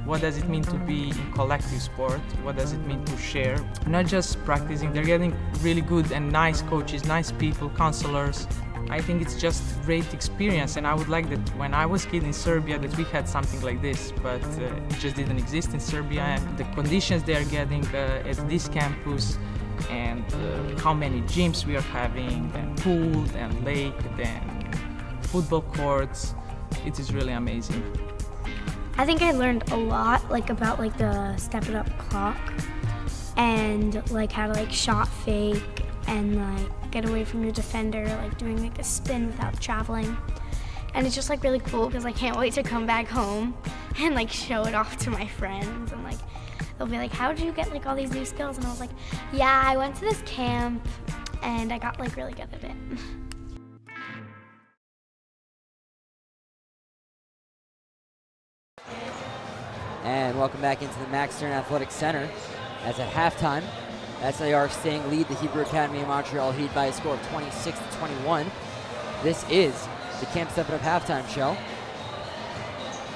What does it mean to be in collective sport? What does it mean to share? Not just practicing, they're getting really good and nice coaches, nice people, counselors. I think it's just great experience, and I would like that when I was a kid in Serbia that we had something like this, but it just didn't exist in Serbia, and the conditions they are getting at this campus, and how many gyms we are having, and pool, and lake, and football courts, it is really amazing. I think I learned a lot, like about like the Step It Up clock, and like how to like shot fake and like get away from your defender, like doing like a spin without traveling. And it's just like really cool because I can't wait to come back home and like show it off to my friends, and like they'll be like, how did you get like all these new skills? And I was like, yeah, I went to this camp and I got like really good at it. And welcome back into the Max Stern Athletic Center, as at halftime, SAR Sting lead the Hebrew Academy of Montreal Heat by a score of 26-21. This is the Camp Step It Up halftime show.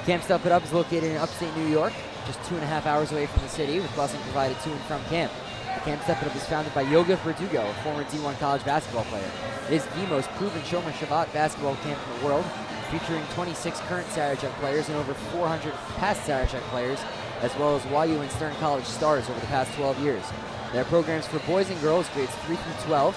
Camp Step It Up is located in upstate New York, just 2.5 hours away from the city, with busing provided to and from camp. The Camp Step It Up is founded by Yogev Verdugo, a former D1 college basketball player. It is the most proven Shomer Shabbat basketball camp in the world, featuring 26 current Sarachek players and over 400 past Sarachek players, as well as YU and Stern College stars over the past 12 years. There are programs for boys and girls grades 3 through 12,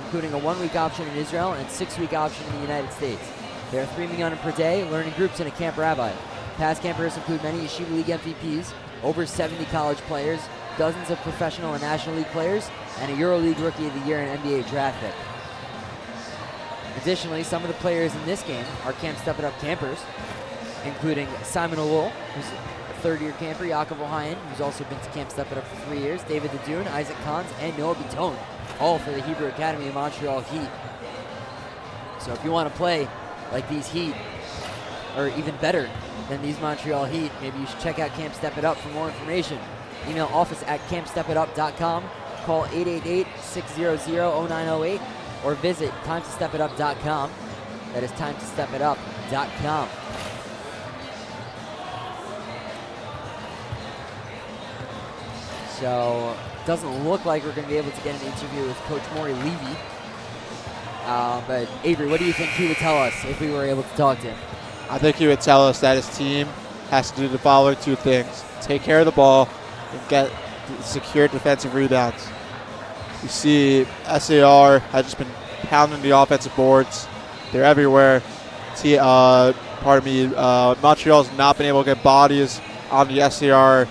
including a 1-week option in Israel and a 6-week option in the United States. There are 3 minyanim per day, learning groups, and a camp rabbi. Past campers include many Yeshiva League MVPs, over 70 college players, dozens of professional and National League players, and a EuroLeague Rookie of the Year and NBA draft pick. Additionally, some of the players in this game are Camp Step It Up campers, including Simon Olul, who's a third-year camper, Yaakov Ohayon, who's also been to Camp Step It Up for 3 years, David Dadun, Isaac Kahns, and Noah Biton, all for the Hebrew Academy of Montreal Heat. So if you want to play like these Heat, or even better than these Montreal Heat, maybe you should check out Camp Step It Up for more information. Email office@campstepitup.com, call 888-600-0908, or visit timetostepitup.com. That is timetostepitup.com. So, doesn't look like we're going to be able to get an interview with Coach Maury Levy. But Avery, what do you think he would tell us if we were able to talk to him? I think he would tell us that his team has to do the following 2 things: take care of the ball and get secure defensive rebounds. You see SAR has just been pounding the offensive boards. They're everywhere. Montreal's not been able to get bodies on the SAR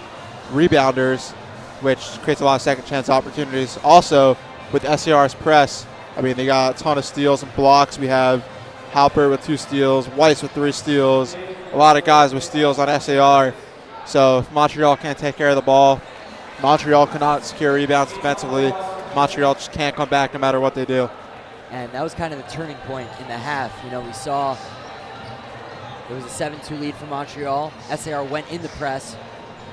rebounders, which creates a lot of second chance opportunities. Also, with SAR's press, I mean, they got a ton of steals and blocks. We have Halper with 2 steals, Weiss with 3 steals, a lot of guys with steals on SAR. So if Montreal can't take care of the ball, Montreal cannot secure rebounds defensively. Montreal just can't come back no matter what they do. And that was kind of the turning point in the half. You know, we saw there was a 7-2 lead for Montreal. SAR went in the press,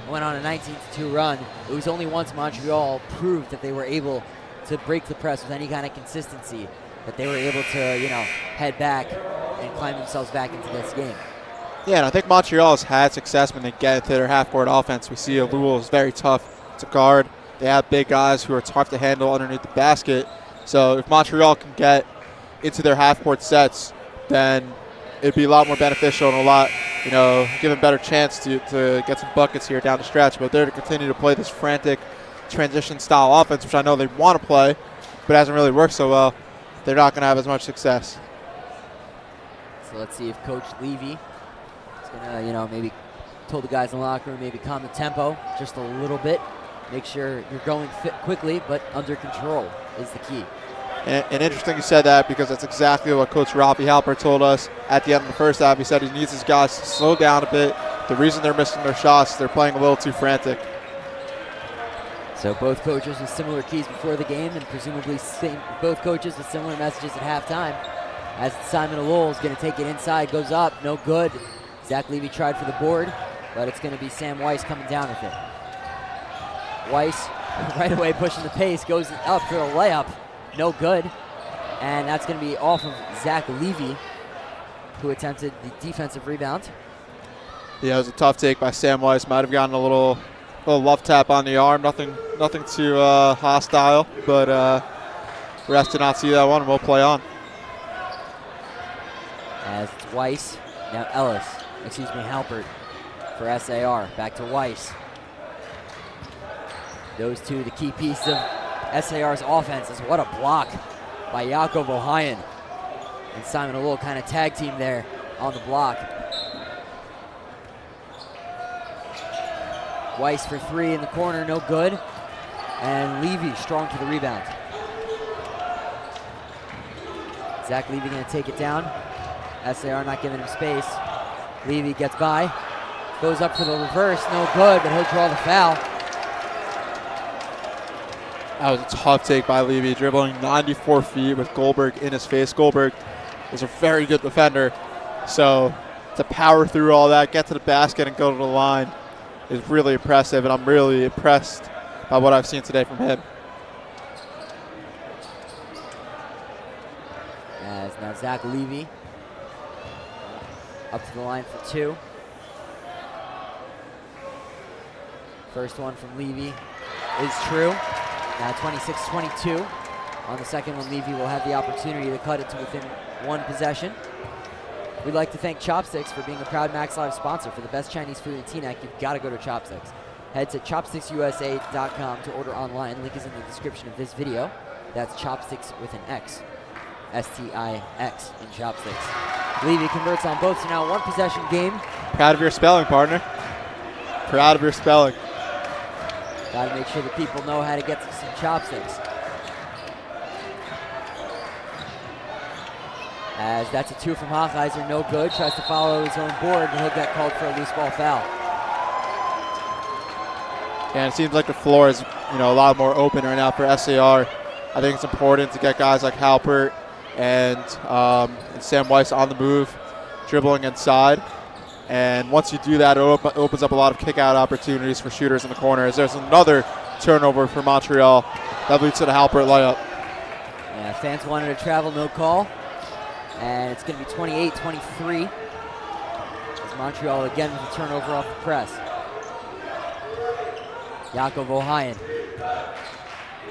went on a 19-2 run. It was only once Montreal proved that they were able to break the press with any kind of consistency that they were able to, you know, head back and climb themselves back into this game. Yeah, and I think Montreal has had success when they get into their half-court offense. We see Olul is very tough to guard. They have big guys who are tough to handle underneath the basket. So if Montreal can get into their half-court sets, then it'd be a lot more beneficial and a lot, you know, give them a better chance to get some buckets here down the stretch. But they're to continue to play this frantic transition-style offense, which I know they want to play, but hasn't really worked so well. They're not going to have as much success. So let's see if Coach Levy is going to, you know, maybe told the guys in the locker room, maybe calm the tempo just a little bit. Make sure you're going fit quickly, but under control is the key. And interesting you said that, because that's exactly what Coach Rafi Halper told us at the end of the first half. He said he needs his guys to slow down a bit. The reason they're missing their shots, they're playing a little too frantic. So both coaches with similar keys before the game, and presumably both coaches with similar messages at halftime. As Simon Olul is going to take it inside, goes up, no good. Zach Levy tried for the board, but it's going to be Sam Weiss coming down with it. Weiss right away pushing the pace, goes up for a layup, no good. And that's going to be off of Zach Levy, who attempted the defensive rebound. Yeah, it was a tough take by Sam Weiss. Might have gotten a little love tap on the arm. Nothing too hostile, but refs did not see that one, and we'll play on. As it's Weiss, now Halpert for SAR. Back to Weiss. Those two, the key pieces of SAR's offenses. What a block by Yaakov Ohayon. And Simon, a little kind of tag team there on the block. Weiss for three in the corner, no good. And Levy strong to the rebound. Zach Levy gonna take it down. SAR not giving him space. Levy gets by, goes up for the reverse, no good, but he'll draw the foul. That was a tough take by Levy, dribbling 94 feet with Goldberg in his face. Goldberg is a very good defender, so to power through all that, get to the basket and go to the line is really impressive, and I'm really impressed by what I've seen today from him. As now Zach Levy up to the line for two. First one from Levy is true. Now 26-22. On the second one, Levy will have the opportunity to cut it to within one possession. We'd like to thank Chopsticks for being a proud Max Live sponsor. For the best Chinese food in Teaneck, you've got to go to Chopsticks. Head to chopsticksusa.com to order online. Link is in the description of this video. That's Chopsticks with an X. S-T-I-X in Chopsticks. Levy converts on both, so now one possession game. Proud of your spelling, partner. Proud of your spelling. Got to make sure that people know how to get to some chopsticks. As that's a two from Hochheiser, no good. Tries to follow his own board, and he'll get called for a loose ball foul. Yeah, it seems like the floor is, a lot more open right now for SAR. I think it's important to get guys like Halpert and Sam Weiss on the move, dribbling inside. And once you do that, it opens up a lot of kick-out opportunities for shooters in the corner. As there's another turnover for Montreal that leads to the Halpert layup. Yeah, fans wanted to travel, no call. And it's going to be 28-23. As Montreal again with a turnover off the press. Yaakov Ohayon.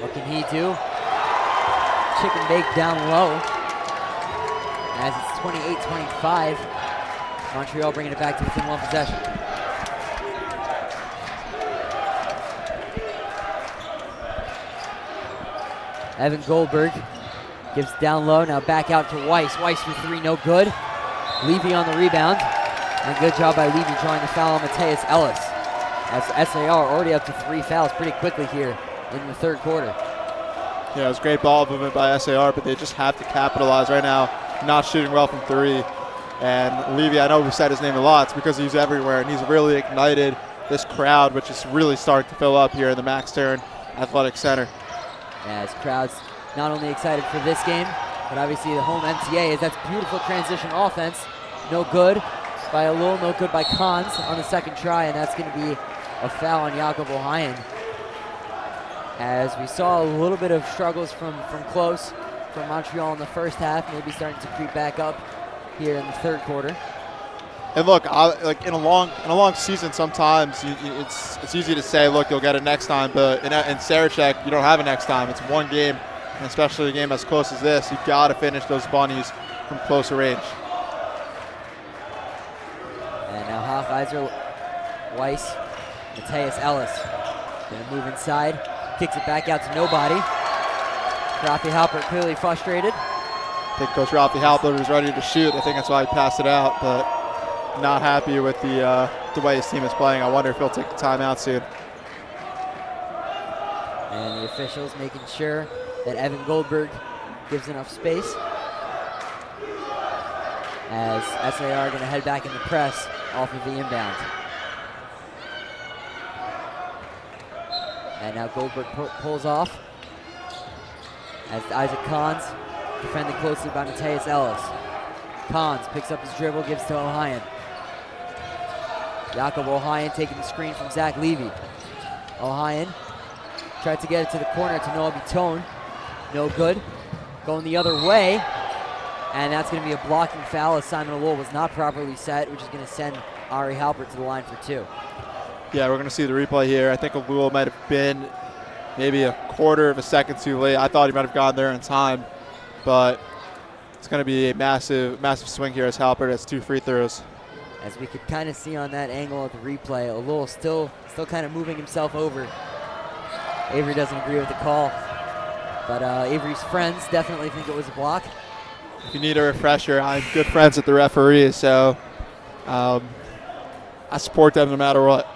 What can he do? Chicken bake down low. As it's 28-25. Montreal bringing it back to within one possession. Evan Goldberg gives down low, now back out to Weiss. Weiss for three, no good. Levy on the rebound. And good job by Levy drawing the foul on Mateus Ellis. As SAR already up to 3 fouls pretty quickly here in the third quarter. Yeah, it was great ball movement by SAR, but they just have to capitalize right now. Not shooting well from three. And Levy, I know we've said his name a lot. It's because he's everywhere, and he's really ignited this crowd, which is really starting to fill up here in the Max Stern Athletic Center. As crowds not only excited for this game, but obviously the home MTA, as that's beautiful transition offense. No good by Alul, no good by Kans on the second try, and that's going to be a foul on Yaakov Ohayon. As we saw a little bit of struggles from close from Montreal in the first half, maybe starting to creep back up here in the third quarter. And look, in a long season, sometimes it's easy to say, look, you'll get it next time, but in Sarachek, you don't have it next time. It's one game, and especially a game as close as this, you've got to finish those bunnies from closer range. And now Hochheiser, Weiss, Mateus Ellis gonna move inside, kicks it back out to nobody. Rafi Halpert clearly frustrated. I think Coach Rafi Halpert was ready to shoot. I think that's why he passed it out, but not happy with the way his team is playing. I wonder if he'll take the timeout soon. And the officials making sure that Evan Goldberg gives enough space. As SAR going to head back in the press off of the inbound. And now Goldberg pulls off. As Isaac Kans defended closely by Mateus Ellis. Kans picks up his dribble, gives to Ohayon. Yaakov Ohayon taking the screen from Zach Levy. Ohayon tried to get it to the corner to Noah Bitone. No good. going the other way. And that's going to be a blocking foul as Simon Alul was not properly set, which is going to send Ari Halpert to the line for 2. Yeah, we're going to see the replay here. I think Alul might have been maybe a quarter of a second too late. I thought he might have gone there in time, but it's going to be a massive, massive swing here as Halpert has 2 free throws. As we could kind of see on that angle of the replay, Alul still kind of moving himself over. Avery doesn't agree with the call, but Avery's friends definitely think it was a block. If you need a refresher, I'm good friends with the referees, so I support them no matter what.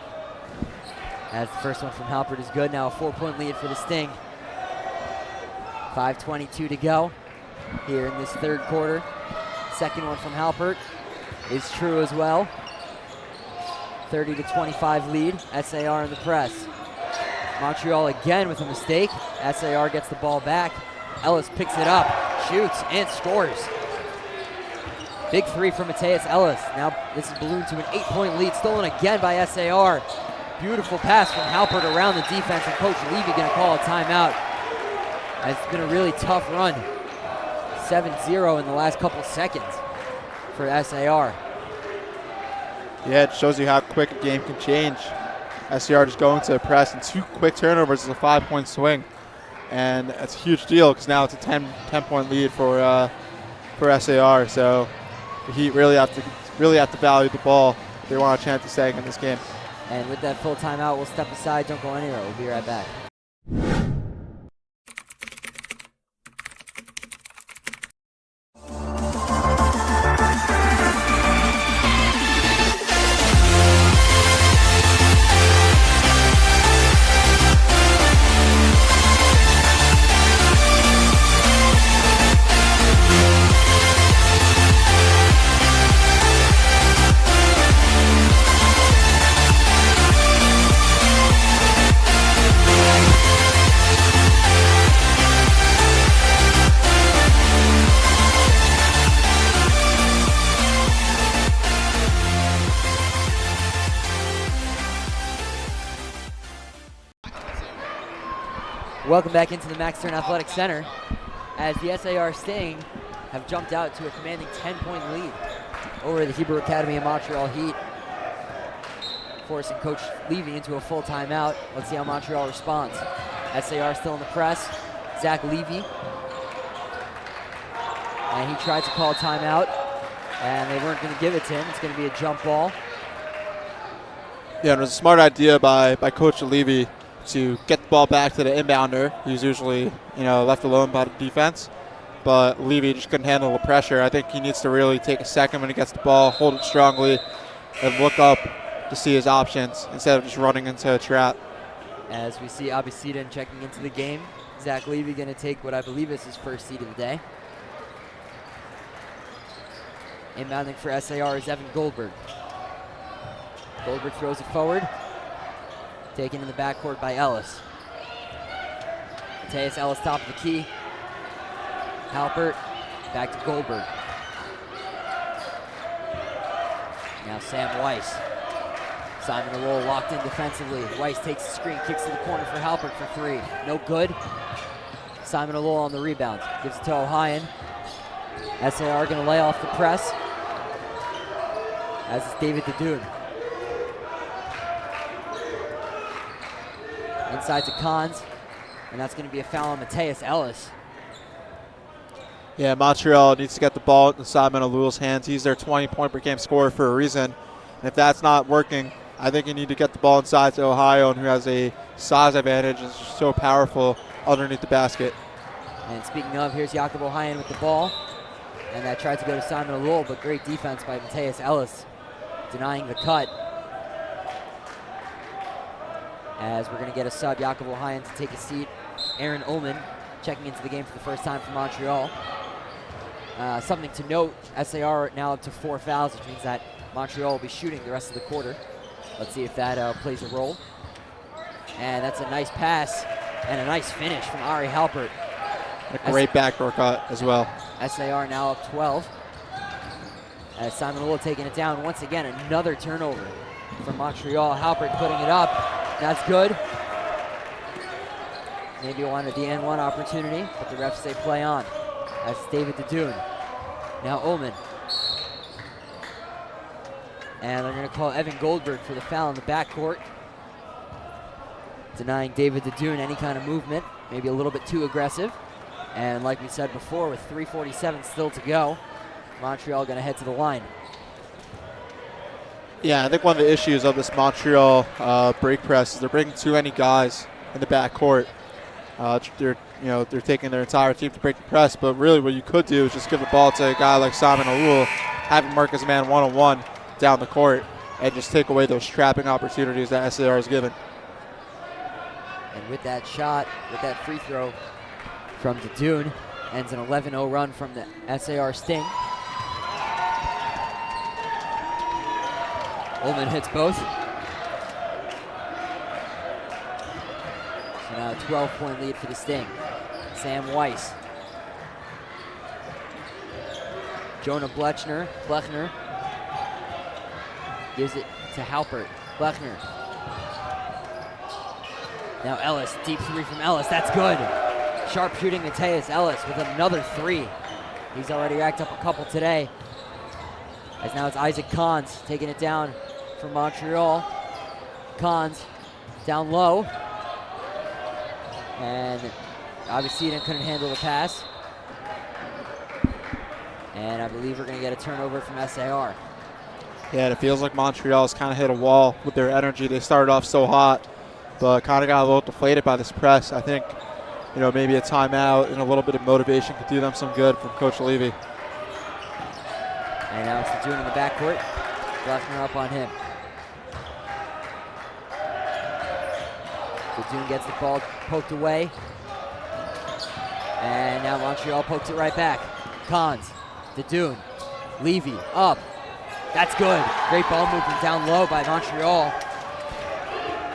As the first one from Halpert is good. Now a 4-point lead for the Sting. 5:22 to go here in this third quarter. Second one from Halpert is true as well. 30-25 lead. SAR in the press. Montreal again with a mistake. SAR gets the ball back. Ellis picks it up, shoots, and scores. Big 3 from Mateus Ellis. Now this is ballooned to an 8-point lead, stolen again by SAR. Beautiful pass from Halpert around the defense, and Coach Levy going to call a timeout. It's been a really tough run. 7-0 in the last couple seconds for SAR. Yeah, it shows you how quick a game can change. SAR just going to press, and 2 quick turnovers is a 5-point swing. And that's a huge deal because now it's a 10-point lead for SAR. So the Heat really have to value the ball if they want a chance of staying in this game. And with that full timeout, we'll step aside. Don't go anywhere. We'll be right back. Welcome back into the Max Stern Athletic Center as the SAR Sting have jumped out to a commanding 10-point lead over the Hebrew Academy of Montreal Heat, forcing Coach Levy into a full timeout. Let's see how Montreal responds. SAR still in the press. Zach Levy. And he tried to call a timeout, and they weren't going to give it to him. It's going to be a jump ball. Yeah, it was a smart idea by Coach Levy to get the ball back to the inbounder, who's usually left alone by the defense. But Levy just couldn't handle the pressure. I think he needs to really take a second when he gets the ball, hold it strongly, and look up to see his options instead of just running into a trap. As we see Abisidan checking into the game, Zach Levy going to take what I believe is his first seat of the day. Inbounding for SAR is Evan Goldberg. Goldberg throws it forward. Taken in the backcourt by Ellis. Mateus Ellis top of the key. Halpert back to Goldberg. Now Sam Weiss. Simon Alul locked in defensively. Weiss takes the screen, kicks to the corner for Halpert for 3. No good. Simon Alul on the rebound. Gives it to Ohayon. SAR going to lay off the press. As is David Dadoun. Inside to Cons, and that's going to be a foul on Mateus Ellis. Yeah, Montreal needs to get the ball in Simon Alul's hands. He's their 20-point per game scorer for a reason. And if that's not working, I think you need to get the ball inside to Ohayon, who has a size advantage and is just so powerful underneath the basket. And speaking of, here's Jakob Ohayon with the ball. And that tried to go to Simon Alul, but great defense by Mateus Ellis, denying the cut. As we're going to get a sub, Jakob Ohayon to take a seat. Aaron Ullman checking into the game for the first time for Montreal. Something to note, SAR now up to 4 fouls, which means that Montreal will be shooting the rest of the quarter. Let's see if that plays a role. And that's a nice pass and a nice finish from Ari Halpert. A great backdoor cut as well. SAR now up 12. As Simon Alul taking it down once again, another turnover from Montreal. Halpert putting it up. That's good. Maybe wanted the N1 opportunity, but the refs say play on. That's David DeDune. Now Ullman. And they're going to call Evan Goldberg for the foul in the backcourt. Denying David DeDune any kind of movement. Maybe a little bit too aggressive. And like we said before, with 3:47 still to go, Montreal going to head to the line. Yeah, I think one of the issues of this Montreal break press is they're bringing too many guys in the backcourt. They're taking their entire team to break the press, but really what you could do is just give the ball to a guy like Simon Alul, have him mark as a man one-on-one down the court, and just take away those trapping opportunities that SAR is given. And with that shot, with that free throw from DeDune, ends an 11-0 run from the SAR Sting. Ullman hits both. So now a 12-point lead for the Sting. Sam Weiss. Jonah Blechner gives it to Halpert. Blechner. Now Ellis, deep three from Ellis, that's good. Sharp shooting Mateus Ellis with another three. He's already racked up a couple today. As now it's Isaac Kahns taking it down for Montreal. Kahns down low. And obviously Eitan couldn't handle the pass. And I believe we're going to get a turnover from SAR. Yeah, it feels like Montreal's kind of hit a wall with their energy. They started off so hot, but kind of got a little deflated by this press. I think, maybe a timeout and a little bit of motivation could do them some good from Coach Levy. And now it's DeDune in the backcourt. Blechner up on him. DeDune gets the ball poked away. And now Montreal pokes it right back. Kahns, DeDune, Levy, up. That's good. Great ball movement down low by Montreal.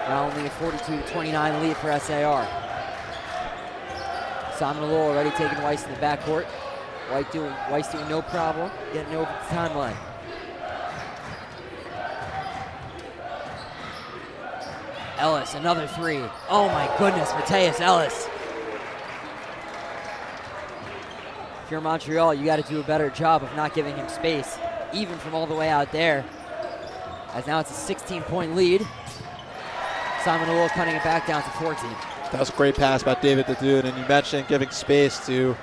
Now only a 42-29 lead for SAR. Simon Alul already taking Weiss in the backcourt. Weiss doing no problem, getting over the timeline. Ellis, another three. Oh my goodness, Mateus Ellis. If you're Montreal, you got to do a better job of not giving him space, even from all the way out there. As now it's a 16-point lead. Simon Alul cutting it back down to 14. That was a great pass by David DeDune, and you mentioned giving space to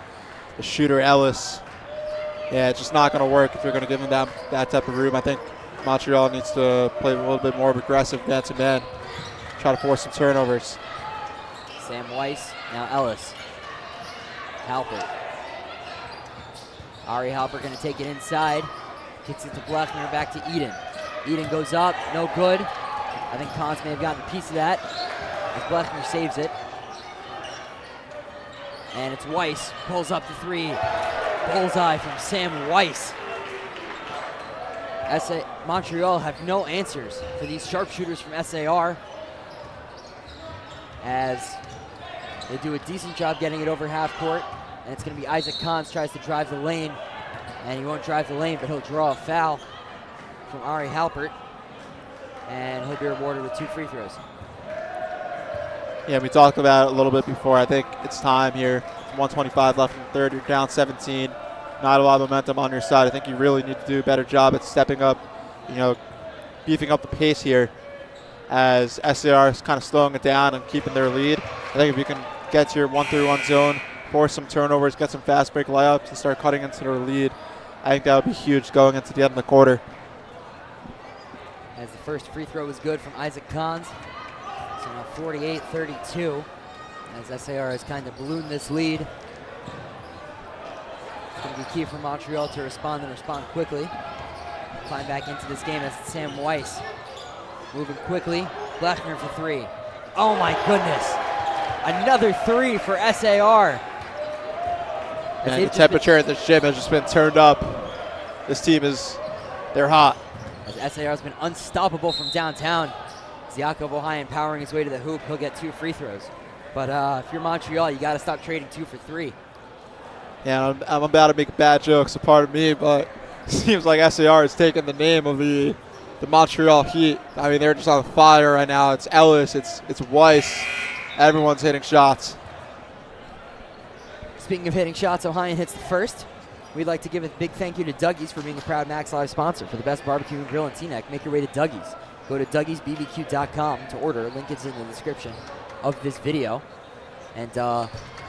the shooter Ellis. Yeah, it's just not going to work if you're going to give him that type of room. I think Montreal needs to play a little bit more aggressive man-to-man, try to force some turnovers. Sam Weiss, now Ellis. Halpert. Ari Halpert going to take it inside. Kicks it to Blechner, back to Eitan. Eitan goes up, no good. I think Kahns may have gotten a piece of that as Blechner saves it. And it's Weiss, pulls up the three. Bullseye from Sam Weiss. Montreal have no answers for these sharpshooters from SAR, as they do a decent job getting it over half court. And it's going to be Isaac Kahns tries to drive the lane, and he won't drive the lane, but he'll draw a foul from Ari Halpert, and he'll be rewarded with 2 free throws. Yeah, we talked about it a little bit before. I think it's time here. 125 left in the third. You're down 17. Not a lot of momentum on your side. I think you really need to do a better job at stepping up, beefing up the pace here, as SAR is kind of slowing it down and keeping their lead. I think if you can get to your 1-3-1 zone, force some turnovers, get some fast break layups, and start cutting into their lead, I think that would be huge going into the end of the quarter. As the first free throw was good from Isaac Kahns. So now 48-32, as SAR has kind of ballooned this lead. It's going to be key for Montreal to respond and respond quickly. Climb back into this game as it's Sam Weiss. Moving quickly, Blechner for 3. Oh my goodness. Another 3 for SAR. And the temperature at this gym has just been turned up. This team they're hot. As SAR has been unstoppable from downtown. Yaakov Ohayon powering his way to the hoop. He'll get 2 free throws. But if you're Montreal, you got to stop trading 2 for 3. Yeah, I'm about to make bad jokes, a part of me, but it seems like SAR is taking the name of the Montreal Heat. I mean, they're just on fire right now. It's Ellis, it's Weiss. Everyone's hitting shots. Speaking of hitting shots, Ohio hits the first. We'd like to give a big thank you to Dougie's for being a proud Max Live sponsor. For the best barbecue and grill in Teaneck, make your way to Dougie's. Go to Dougie'sBBQ.com to order. Link is in the description of this video. And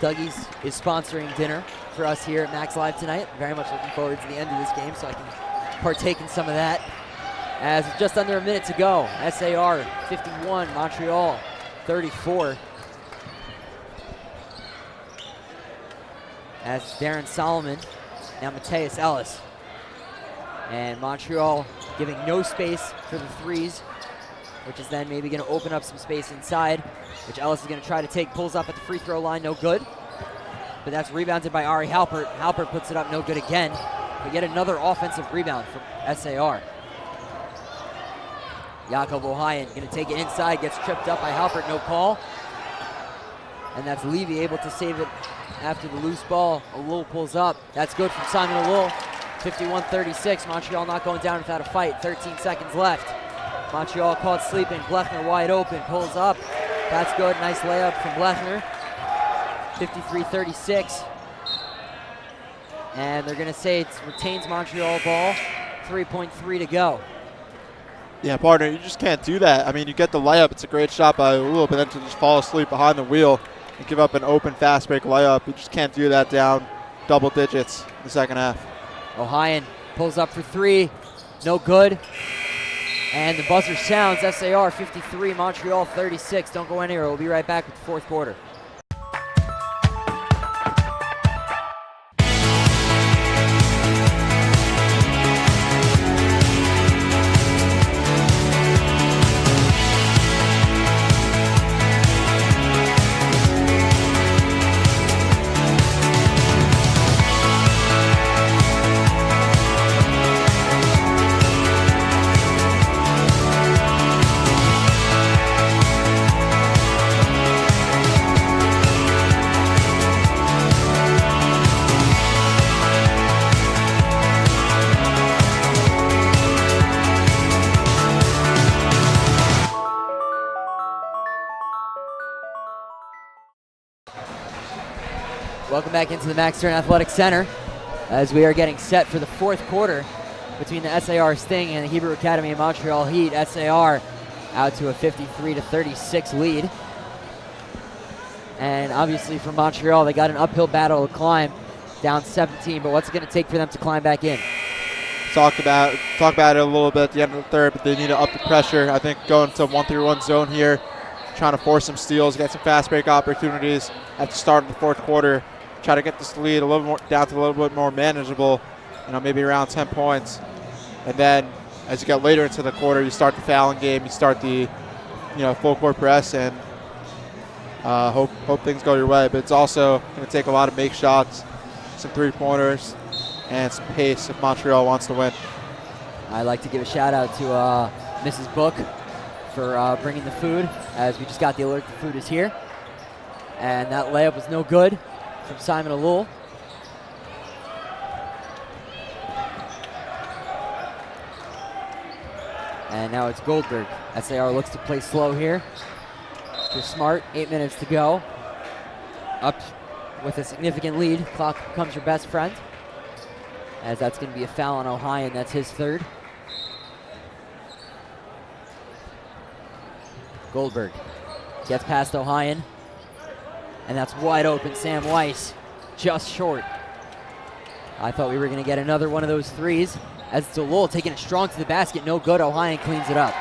Dougie's is sponsoring dinner for us here at Max Live tonight. Very much looking forward to the end of this game so I can partake in some of that. As it's just under a minute to go. SAR 51, Montreal 34. As Darren Solomon, now Mateus Ellis. And Montreal giving no space for the threes, which is then maybe going to open up some space inside, which Ellis is going to try to take, pulls up at the free throw line, no good. But that's rebounded by Ari Halpert. Halpert puts it up, no good again. But yet another offensive rebound from SAR. Jakob Ohayon going to take it inside, gets tripped up by Halpert, no call. And that's Levy able to save it after the loose ball. Alul pulls up. That's good from Simon Alul. 51-36. Montreal not going down without a fight. 13 seconds left. Montreal caught sleeping. Blethner wide open. Pulls up. That's good. Nice layup from Blethner. 53-36. And they're going to say it retains Montreal ball. 3.3 to go. Yeah, partner, you just can't do that. I mean, you get the layup. It's a great shot by Alul, but then to just fall asleep behind the wheel and give up an open fast break layup. You just can't do that down double digits in the second half. Ohayon pulls up for three. No good. And the buzzer sounds. SAR 53, Montreal 36. Don't go anywhere. We'll be right back with the fourth quarter. Welcome back into the Max Stern Athletic Center as we are getting set for the fourth quarter between the SAR Sting and the Hebrew Academy of Montreal Heat. SAR out to a 53-36 lead. And obviously for Montreal, they got an uphill battle to climb, down 17, but what's it going to take for them to climb back in? Talk about it a little bit at the end of the third, but they need to up the pressure. I think going to 1-3-1 zone here, trying to force some steals, get some fast break opportunities at the start of the fourth quarter. Try to get this lead a little more down to a little bit more manageable, maybe around 10 points. And then as you get later into the quarter, you start the fouling game, you start the full court press, and hope things go your way. But it's also going to take a lot of make shots, some three-pointers, and some pace if Montreal wants to win. I'd like to give a shout out to Mrs. Book for bringing the food, as we just got the alert the food is here. And that layup was no good from Simon Alul. And now it's Goldberg. SAR looks to play slow here. They're smart. 8 minutes to go. Up with a significant lead. Clock becomes your best friend, as that's going to be a foul on Ohayon. That's his third. Goldberg gets past Ohayon. And that's wide open, Sam Weiss, just short. I thought we were going to get another one of those threes. As Alul taking it strong to the basket, no good. Ohayon cleans it up.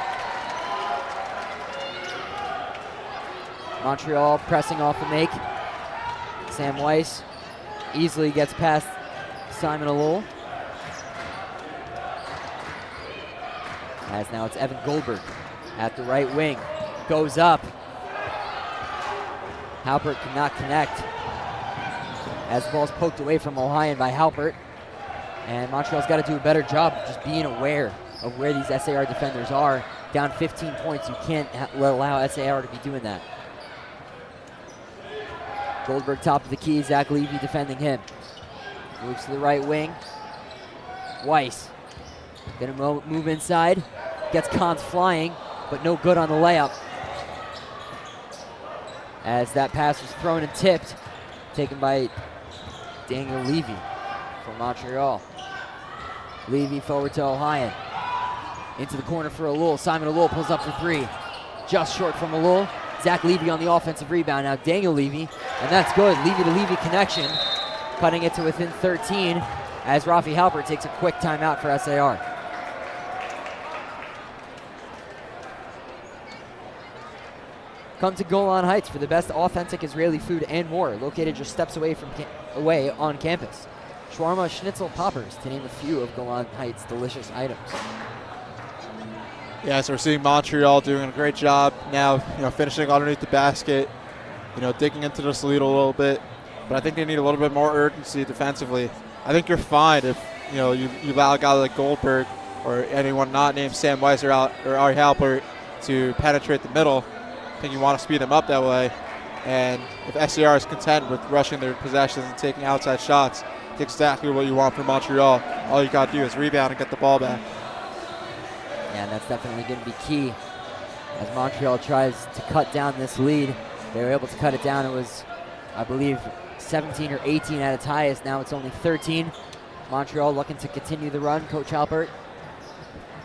Montreal pressing off the make. Sam Weiss easily gets past Simon Alul. As now it's Evan Goldberg at the right wing. Goes up. Halpert cannot connect as the ball's poked away from Ohayon by Halpert. And Montreal's got to do a better job of just being aware of where these SAR defenders are. Down 15 points, you can't allow SAR to be doing that. Goldberg top of the key, Zach Levy defending him. Moves to the right wing. Weiss gonna move inside. Gets Cons flying, but no good on the layup. As that pass was thrown and tipped, taken by Daniel Levy from Montreal. Levy forward to Ohio. Into the corner for Alul. Simon Alul pulls up for three. Just short from Alul. Zach Levy on the offensive rebound. Now Daniel Levy, and that's good. Levy to Levy connection. Cutting it to within 13 as Rafi Halpert takes a quick timeout for SAR. Come to Golan Heights for the best authentic Israeli food and more, located just steps away on campus. Shawarma, schnitzel, poppers, to name a few of Golan Heights' delicious items. Yeah, so we're seeing Montreal doing a great job now, finishing underneath the basket, digging into this lead a little bit. But I think they need a little bit more urgency defensively. I think you're fine if, you allow a guy like Goldberg or anyone not named Sam Weiss or Ari Halpert to penetrate the middle. I think you want to speed them up that way. And if SAR is content with rushing their possessions and taking outside shots, it's exactly what you want from Montreal. All you got to do is rebound and get the ball back. Yeah, and that's definitely going to be key as Montreal tries to cut down this lead. They were able to cut it down. It was, I believe, 17 or 18 at its highest. Now it's only 13. Montreal looking to continue the run. Coach Halpert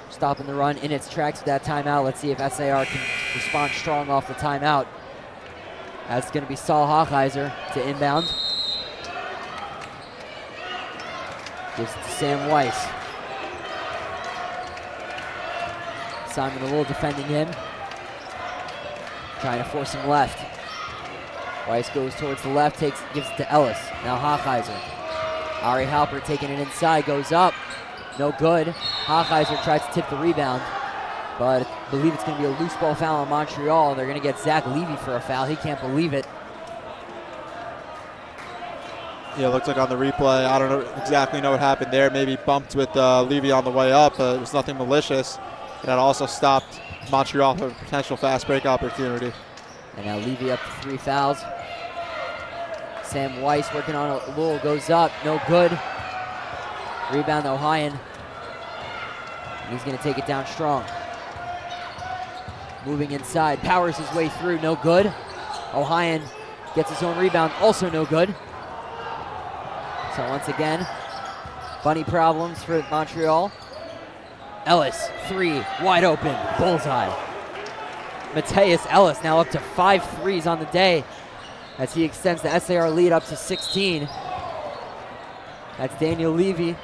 stopping the run in its tracks with that timeout. Let's see if SAR can respond strong off the timeout. That's going to be Saul Hochheiser to inbound. Gives it to Sam Weiss. Simon Alul defending him. Trying to force him left. Weiss goes towards the left, gives it to Ellis. Now Hochheiser. Ari Halpert taking it inside, goes up. No good. Hochheiser tries to tip the rebound, but I believe it's going to be a loose ball foul on Montreal. They're going to get Zach Levy for a foul. He can't believe it. Yeah, it looks like on the replay, I don't exactly know what happened there. Maybe bumped with Levy on the way up, but it was nothing malicious. And that also stopped Montreal from a potential fast break opportunity. And now Levy up to 3 fouls. Sam Weiss working on a Lowell, goes up, no good. Rebound Ohio. He's going to take it down strong. Moving inside, powers his way through, no good. Ohio gets his own rebound, also no good. So once again, bunny problems for Montreal. Ellis, 3, wide open, bullseye. Mateus Ellis now up to 5 threes on the day as he extends the SAR lead up to 16. That's Daniel Levy,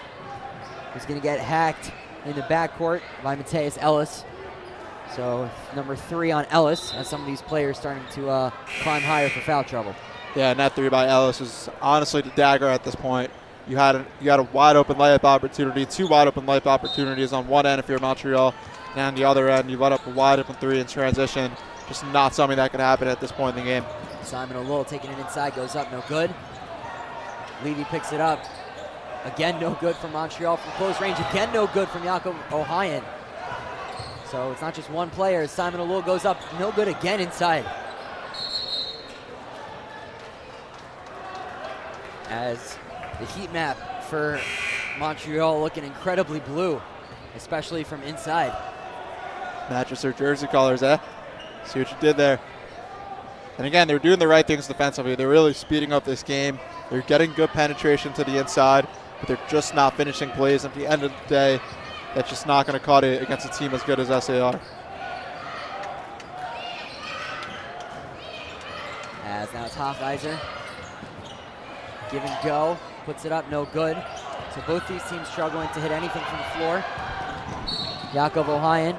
who's going to get hacked in the backcourt by Mateus Ellis. So number 3 on Ellis, as some of these players starting to climb higher for foul trouble. Yeah, and that 3 by Ellis was honestly the dagger at this point. You had a wide open layup opportunity, 2 wide open layup opportunities on one end if you're Montreal, and on the other end you let up a wide open 3 in transition. Just not something that could happen at this point in the game. Simon Alul taking it inside, goes up, no good. Levy picks it up. Again, no good from Montreal from close range. Again, no good from Jakob Ohio. So it's not just one player. Simon Alul goes up, no good again inside. As the heat map for Montreal looking incredibly blue, especially from inside. Matches their jersey colors, eh? See what you did there. And again, they're doing the right things defensively. They're really speeding up this game. They're getting good penetration to the inside, but they're just not finishing plays. At the end of the day, that's just not going to cut it against a team as good as SAR. As now it's Hochheiser. Give and go. Puts it up, no good. So both these teams struggling to hit anything from the floor. Jakob Ohio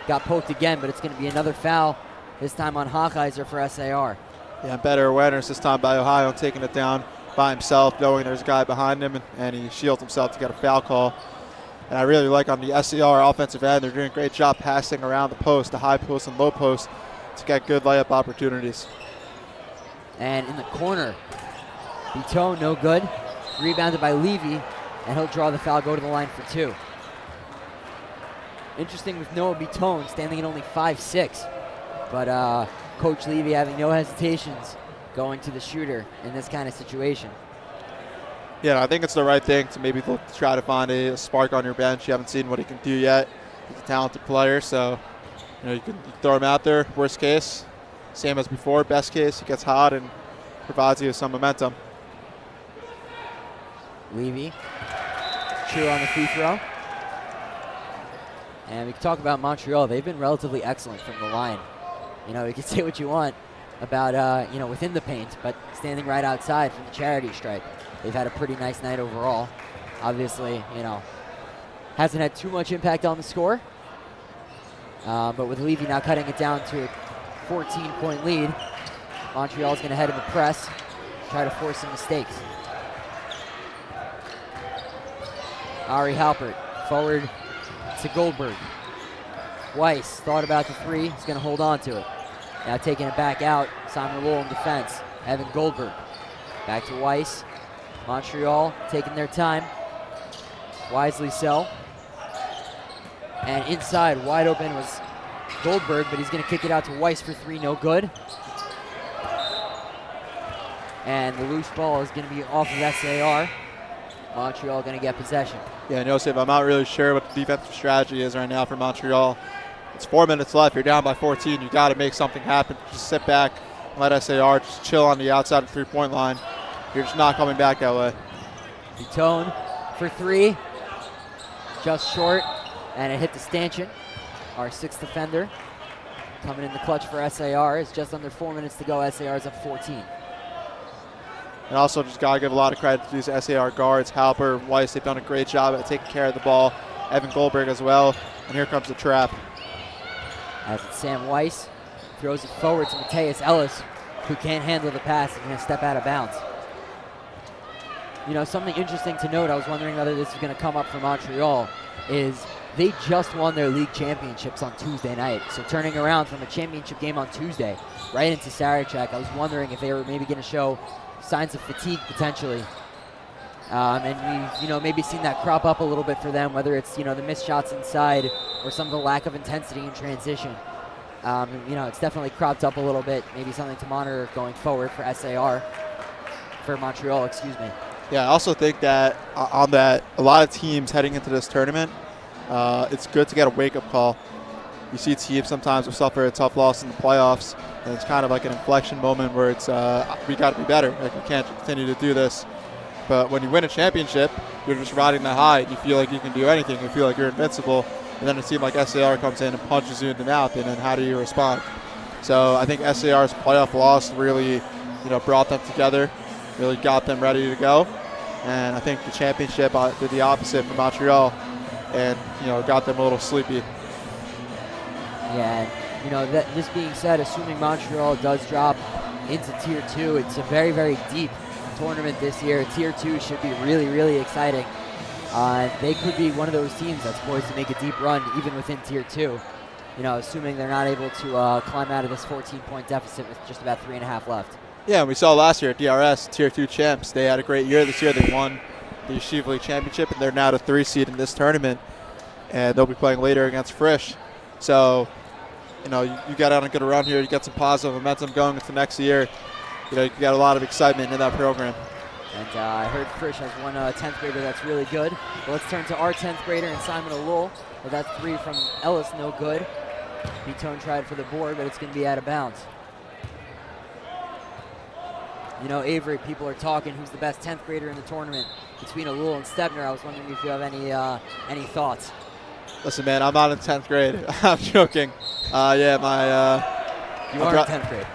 got poked again, but it's going to be another foul, this time on Hochheiser for SAR. Yeah, better awareness this time by Ohio, taking it down by himself, knowing there's a guy behind him, and he shields himself to get a foul call. And I really like on the SAR offensive end, they're doing a great job passing around the post, the high post and low post, to get good layup opportunities. And in the corner, Beton, no good. Rebounded by Levy, and he'll draw the foul, go to the line for 2. Interesting with Noah Beton standing at only 5'6", but Coach Levy having no hesitations going to the shooter in this kind of situation. Yeah, I think it's the right thing to maybe look to try to find a spark on your bench. You haven't seen what he can do yet. He's a talented player, so you can throw him out there. Worst case, same as before. Best case, he gets hot and provides you some momentum. Levy. True on the free throw. And we can talk about Montreal. They've been relatively excellent from the line. You know, you can say what you want about, you know, within the paint, but standing right outside from the charity stripe, they've had a pretty nice night overall. Obviously, you know, hasn't had too much impact on the score. But with Levy now cutting it down to a 14-point lead, Montreal's going to head in the press, try to force some mistakes. Ari Halpert forward to Goldberg. Weiss thought about the three. He's going to hold on to it. Now taking it back out. Simon Lowell in defense. Evan Goldberg. Back to Weiss. Montreal taking their time. Wisely so. And inside, wide open was Goldberg, but he's going to kick it out to Weiss for three. No good. And the loose ball is going to be off of SAR. Montreal going to get possession. Yeah, and Yosef, I'm not really sure what the defensive strategy is right now for Montreal. It's 4 minutes left. You're down by 14. You got to make something happen. Just sit back and let SAR just chill on the outside of the three-point line. You're just not coming back that way. Eitan for three. Just short. And it hit the stanchion. Our sixth defender coming in the clutch for SAR. It's just under 4 minutes to go. SAR's up 14. And also just got to give a lot of credit to these SAR guards. Halper, Weiss, they've done a great job at taking care of the ball. Evan Goldberg as well. And here comes the trap. As it's Sam Weiss. Throws it forward to Mateus Ellis, who can't handle the pass. He's going to step out of bounds. You know, something interesting to note, I was wondering whether this is going to come up for Montreal, is they just won their league championships on Tuesday night. So turning around from a championship game on Tuesday right into Sarachek, I was wondering if they were maybe going to show signs of fatigue potentially. And we've, you know, maybe seen that crop up a little bit for them, whether it's, you know, the missed shots inside or some of the lack of intensity in transition. You know, it's definitely cropped up a little bit. Maybe something to monitor going forward for SAR, for Montreal, excuse me. Yeah, I also think that on that, a lot of teams heading into this tournament, it's good to get a wake-up call. You see teams sometimes will suffer a tough loss in the playoffs, and it's kind of like an inflection moment where it's we got to be better. Like, we can't continue to do this. But when you win a championship, you're just riding the high. You feel like you can do anything. You feel like you're invincible. And then a team like SAR comes in and punches you in the mouth, and then how do you respond? So I think SAR's playoff loss really, you know, brought them together, really got them ready to go. And I think the championship did the opposite for Montreal, and, you know, got them a little sleepy. Yeah, and, you know, this being said, assuming Montreal does drop into Tier 2, it's a very, very deep tournament this year. Tier 2 should be really, really exciting. They could be one of those teams that's poised to make a deep run even within Tier 2. You know, assuming they're not able to climb out of this 14-point deficit with just about 3.5 left. Yeah, we saw last year at DRS, Tier 2 champs. They had a great year this year. They won the Yeshiva League Championship, and they're now the 3 seed in this tournament. And they'll be playing later against Frisch. So, you know, you got on a good run here. You got some positive momentum going into next year. You know, you got a lot of excitement in that program. And I heard Frisch has one 10th grader that's really good. But let's turn to our 10th grader and Simon Alul. Well, that's 3 from Ellis, no good. Eitan tried for the board, but it's going to be out of bounds. You know, Avery, people are talking who's the best 10th grader in the tournament between Alul and Stebner. I was wondering if you have any thoughts. Listen, man, I'm not in 10th grade. I'm joking. Yeah, you are in 10th grade.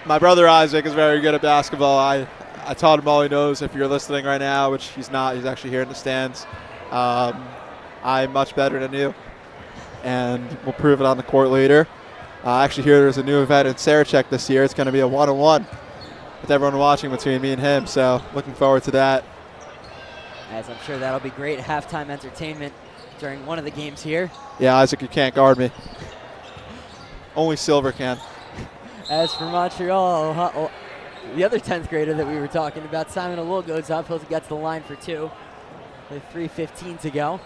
My brother Isaac is very good at basketball. I taught him all he knows. If you're listening right now, which he's not, he's actually here in the stands. I'm much better than you, and we'll prove it on the court later. I actually hear there's a new event in Sarachek this year. It's going to be a one-on-one with everyone watching between me and him, so looking forward to that. As I'm sure that'll be great halftime entertainment during one of the games here. Yeah, Isaac, you can't guard me. Only Silver can. As for Montreal, the other 10th grader that we were talking about, Simon Alul goes up, gets the line for 2 with 3:15 to go.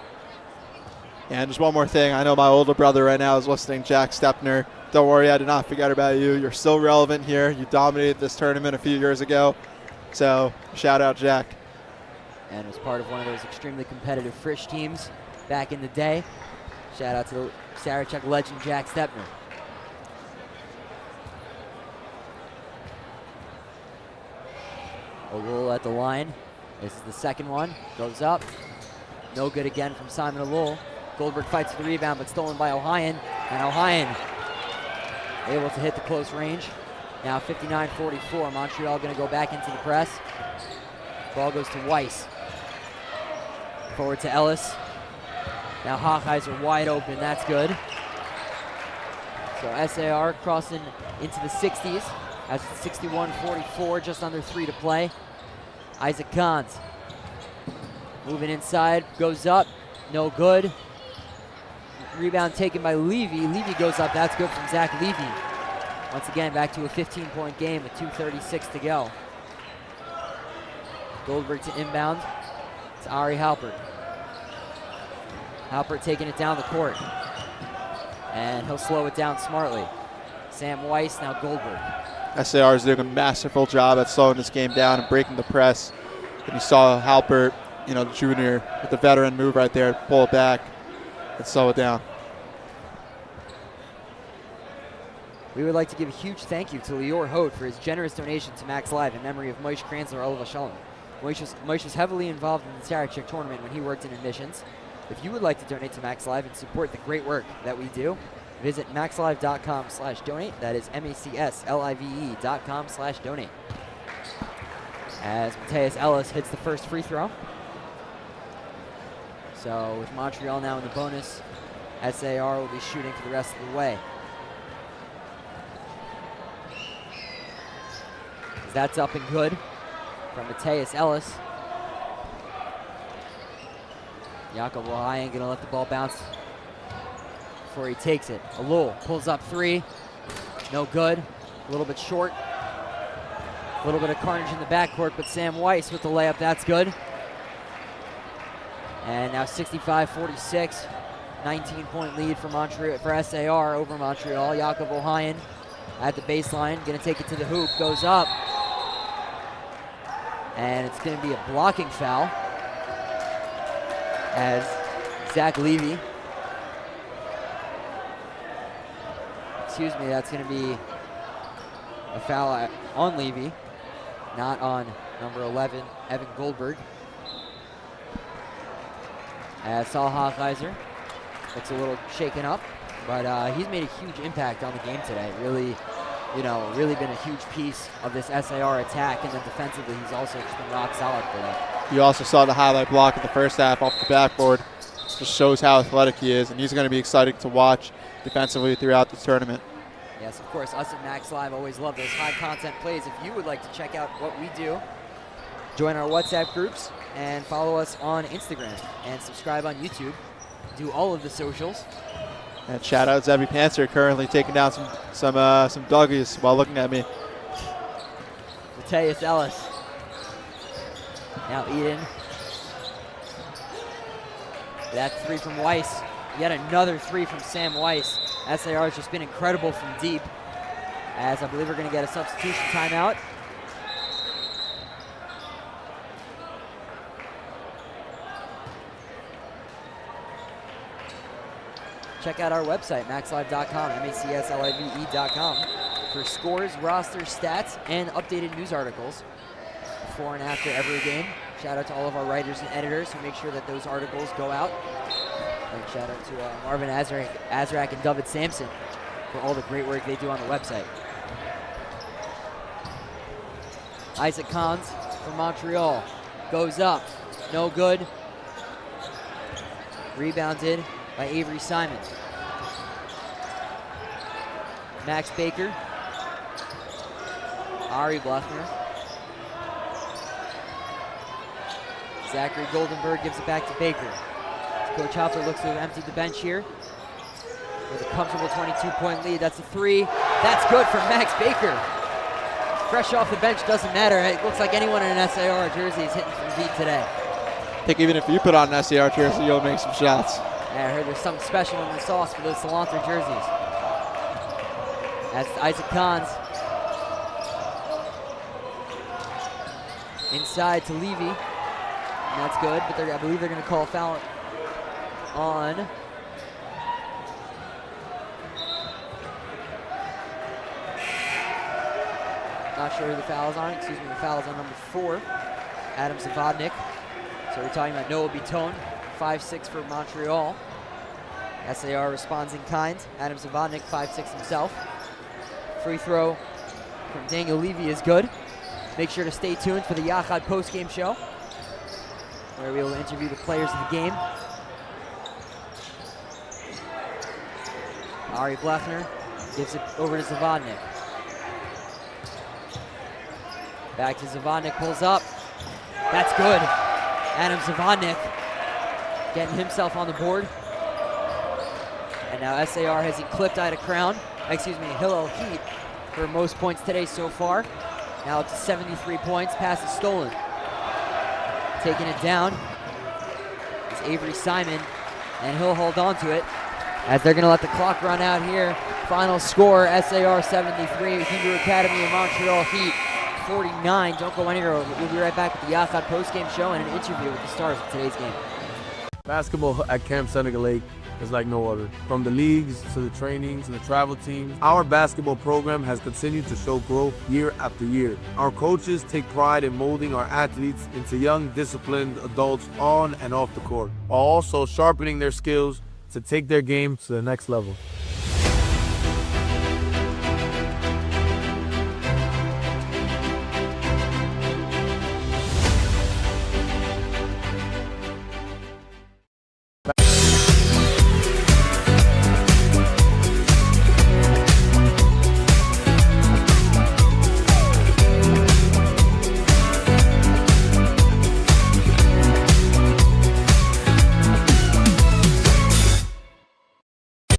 And just one more thing. I know my older brother right now is listening, Jack Stepner. Don't worry, I did not forget about you. You're still relevant here. You dominated this tournament a few years ago. So shout out, Jack. And was part of one of those extremely competitive Frisch teams back in the day. Shout out to the Sarachek legend, Jack Stepner. Alul at the line. This is the second one. Goes up. No good again from Simon Alul. Goldberg fights for the rebound, but stolen by Ohayon. And Ohayon able to hit the close range. Now 59-44. Montreal going to go back into the press. Ball goes to Weiss. Forward to Ellis. Now Hochheiser wide open. That's good. So SAR crossing into the 60s as it's 61-44, just under 3 to play. Isaac Kahns moving inside, goes up, no good. Rebound taken by Levy. Levy goes up, that's good from Zach Levy. Once again, back to a 15-point game with 2:36 to go. Goldberg to inbound. It's Ari Halpert. Halpert taking it down the court. And he'll slow it down smartly. Sam Weiss, now Goldberg. SAR is doing a masterful job at slowing this game down and breaking the press. And you saw Halpert, the junior, with the veteran move right there, pull it back and slow it down. We would like to give a huge thank you to Lior Holt for his generous donation to Max Live in memory of Moshe Kranzler Olav Shalom. Moshe was heavily involved in the Sarachek tournament when he worked in admissions. If you would like to donate to Max Live and support the great work that we do, visit maxlive.com/donate. That is MACSLIVE.com/donate. As Mateus Ellis hits the first free throw. So with Montreal now in the bonus, SAR will be shooting for the rest of the way. That's up and good from Mateus Ellis. Jakob Ohayon going to let the ball bounce before he takes it. Alul pulls up 3. No good. A little bit short. A little bit of carnage in the backcourt, but Sam Weiss with the layup. That's good. And now 65-46. 19-point lead for SAR over Montreal. Jakob Ohayon at the baseline. Going to take it to the hoop. Goes up. And it's going to be a blocking foul as Zach Levy, that's going to be a foul on Levy, not on number 11, Evan Goldberg. As Saul Hochheiser looks a little shaken up, but he's made a huge impact on the game today. Really been a huge piece of this SAR attack, and then defensively he's also just been rock solid for them. You also saw the highlight block in the first half off the backboard. Just shows how athletic he is, and he's going to be exciting to watch defensively throughout the tournament. Yes, of course, us at Max Live always love those high-content plays. If you would like to check out what we do, join our WhatsApp groups and follow us on Instagram and subscribe on YouTube. Do all of the socials. And shout out Zevi Pancer, currently taking down some doggies while looking at me. Mateus Ellis. Now Eden. That 3 from Weiss. Yet another 3 from Sam Weiss. SAR has just been incredible from deep. As I believe we're going to get a substitution timeout. Check out our website, maxlive.com, MACSLIVE.com, for scores, rosters, stats, and updated news articles before and after every game. Shout out to all of our writers and editors who make sure that those articles go out. And shout out to Marvin Azrak and Dovid Samson for all the great work they do on the website. Isaac Kahns from Montreal goes up, no good. Rebounded by Avery Simon. Max Baker. Ari Bluffner. Zachary Goldenberg gives it back to Baker. Coach Halper looks to have emptied the bench here with a comfortable 22-point lead. That's a 3. That's good from Max Baker. Fresh off the bench, doesn't matter. It looks like anyone in an SAR jersey is hitting from deep today. I think even if you put on an SAR jersey, you'll make some shots. I heard there's something special in the sauce for those Cilantro jerseys. That's Isaac Kahns. Inside to Levy. And that's good, but I believe they're going to call a foul on Not sure who the foul is on. Excuse me, the foul is on number 4, Adam Zavodnik. So we're talking about Noah Biton, 5'6" for Montreal. SAR responds in kind. Adam Zavodnik, 5'6" himself. Free throw from Daniel Levy is good. Make sure to stay tuned for the Yachad postgame show, where we will interview the players of the game. Ari Blechner gives it over to Zavodnik. Back to Zavodnik, pulls up. That's good. Adam Zavodnik getting himself on the board. And now SAR has eclipsed Hillel Heat for most points today so far. Now up to 73 points, pass is stolen. Taking it down is Avery Simon, and he'll hold on to it as they're gonna let the clock run out here. Final score, SAR 73, Hebrew Academy of Montreal Heat 49. Don't go anywhere, we'll be right back with the Yachad postgame show and an interview with the stars of today's game. Basketball at Camp Seneca Lake is like no other. From the leagues to the trainings and the travel teams, our basketball program has continued to show growth year after year. Our coaches take pride in molding our athletes into young, disciplined adults on and off the court, while also sharpening their skills to take their game to the next level.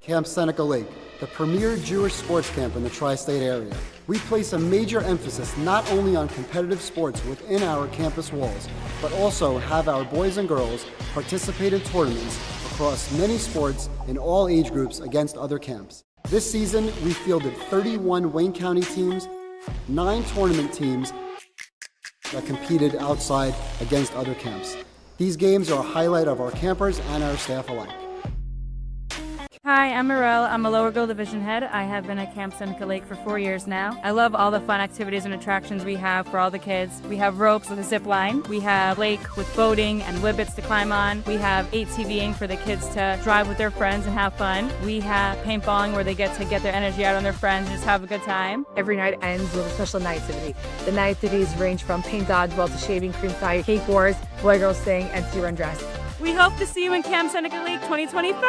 Camp Seneca Lake, the premier Jewish sports camp in the tri-state area. We place a major emphasis not only on competitive sports within our campus walls, but also have our boys and girls participate in tournaments across many sports in all age groups against other camps. This season, we fielded 31 Wayne County teams, 9 tournament teams that competed outside against other camps. These games are a highlight of our campers and our staff alike. Hi, I'm Morel. I'm a lower girl division head. I have been at Camp Seneca Lake for 4 years now. I love all the fun activities and attractions we have for all the kids. We have ropes with a zip line. We have lake with boating and whippets to climb on. We have ATVing for the kids to drive with their friends and have fun. We have paintballing where they get to get their energy out on their friends and just have a good time. Every night ends with a special night activity. The night activities range from paint dodgeball to shaving cream fight, cake wars, boy girls sing, and sea run dress. We hope to see you in Camp Seneca Lake 2025.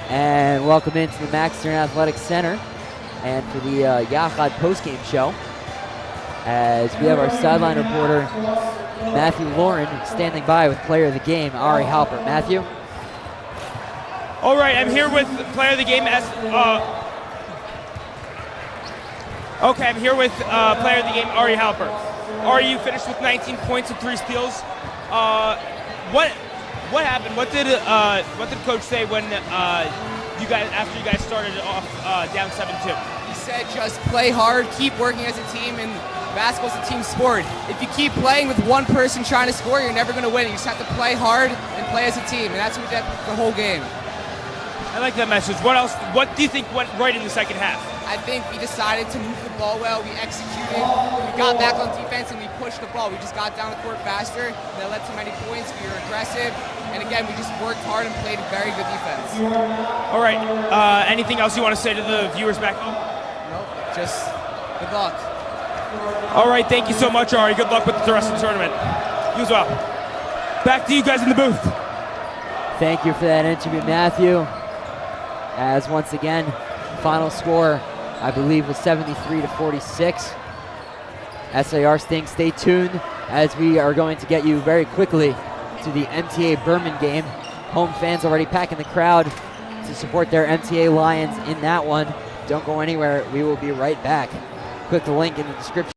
And welcome into the Max Stern Athletic Center and for the Yachad postgame show, as we have our sideline reporter Matthew Lauren standing by with player of the game Ari Halpert. Matthew? All right, I'm here with player of the game I'm here with player of the game Ari Halpert. Ari, you finished with 19 points and 3 steals. What happened? What did coach say when after you guys started off down 7-2? He said just play hard, keep working as a team, and basketball's a team sport. If you keep playing with one person trying to score, you're never going to win. You just have to play hard and play as a team, and that's what we did the whole game. I like that message. What else? What do you think went right in the second half? I think we decided to move the ball well. We executed. We got back on defense and we pushed the ball. We just got down the court faster. That led to many points. We were aggressive. And again, we just worked hard and played very good defense. All right. Anything else you want to say to the viewers back home? Nope. Just good luck. All right. Thank you so much, Ari. Good luck with the rest of the tournament. You as well. Back to you guys in the booth. Thank you for that interview, Matthew. As once again, final score, I believe, was 73-46. SAR Sting, stay tuned as we are going to get you very quickly to the MTA Berman game. Home fans already packing the crowd to support their MTA Lions in that one. Don't go anywhere. We will be right back. Click the link in the description.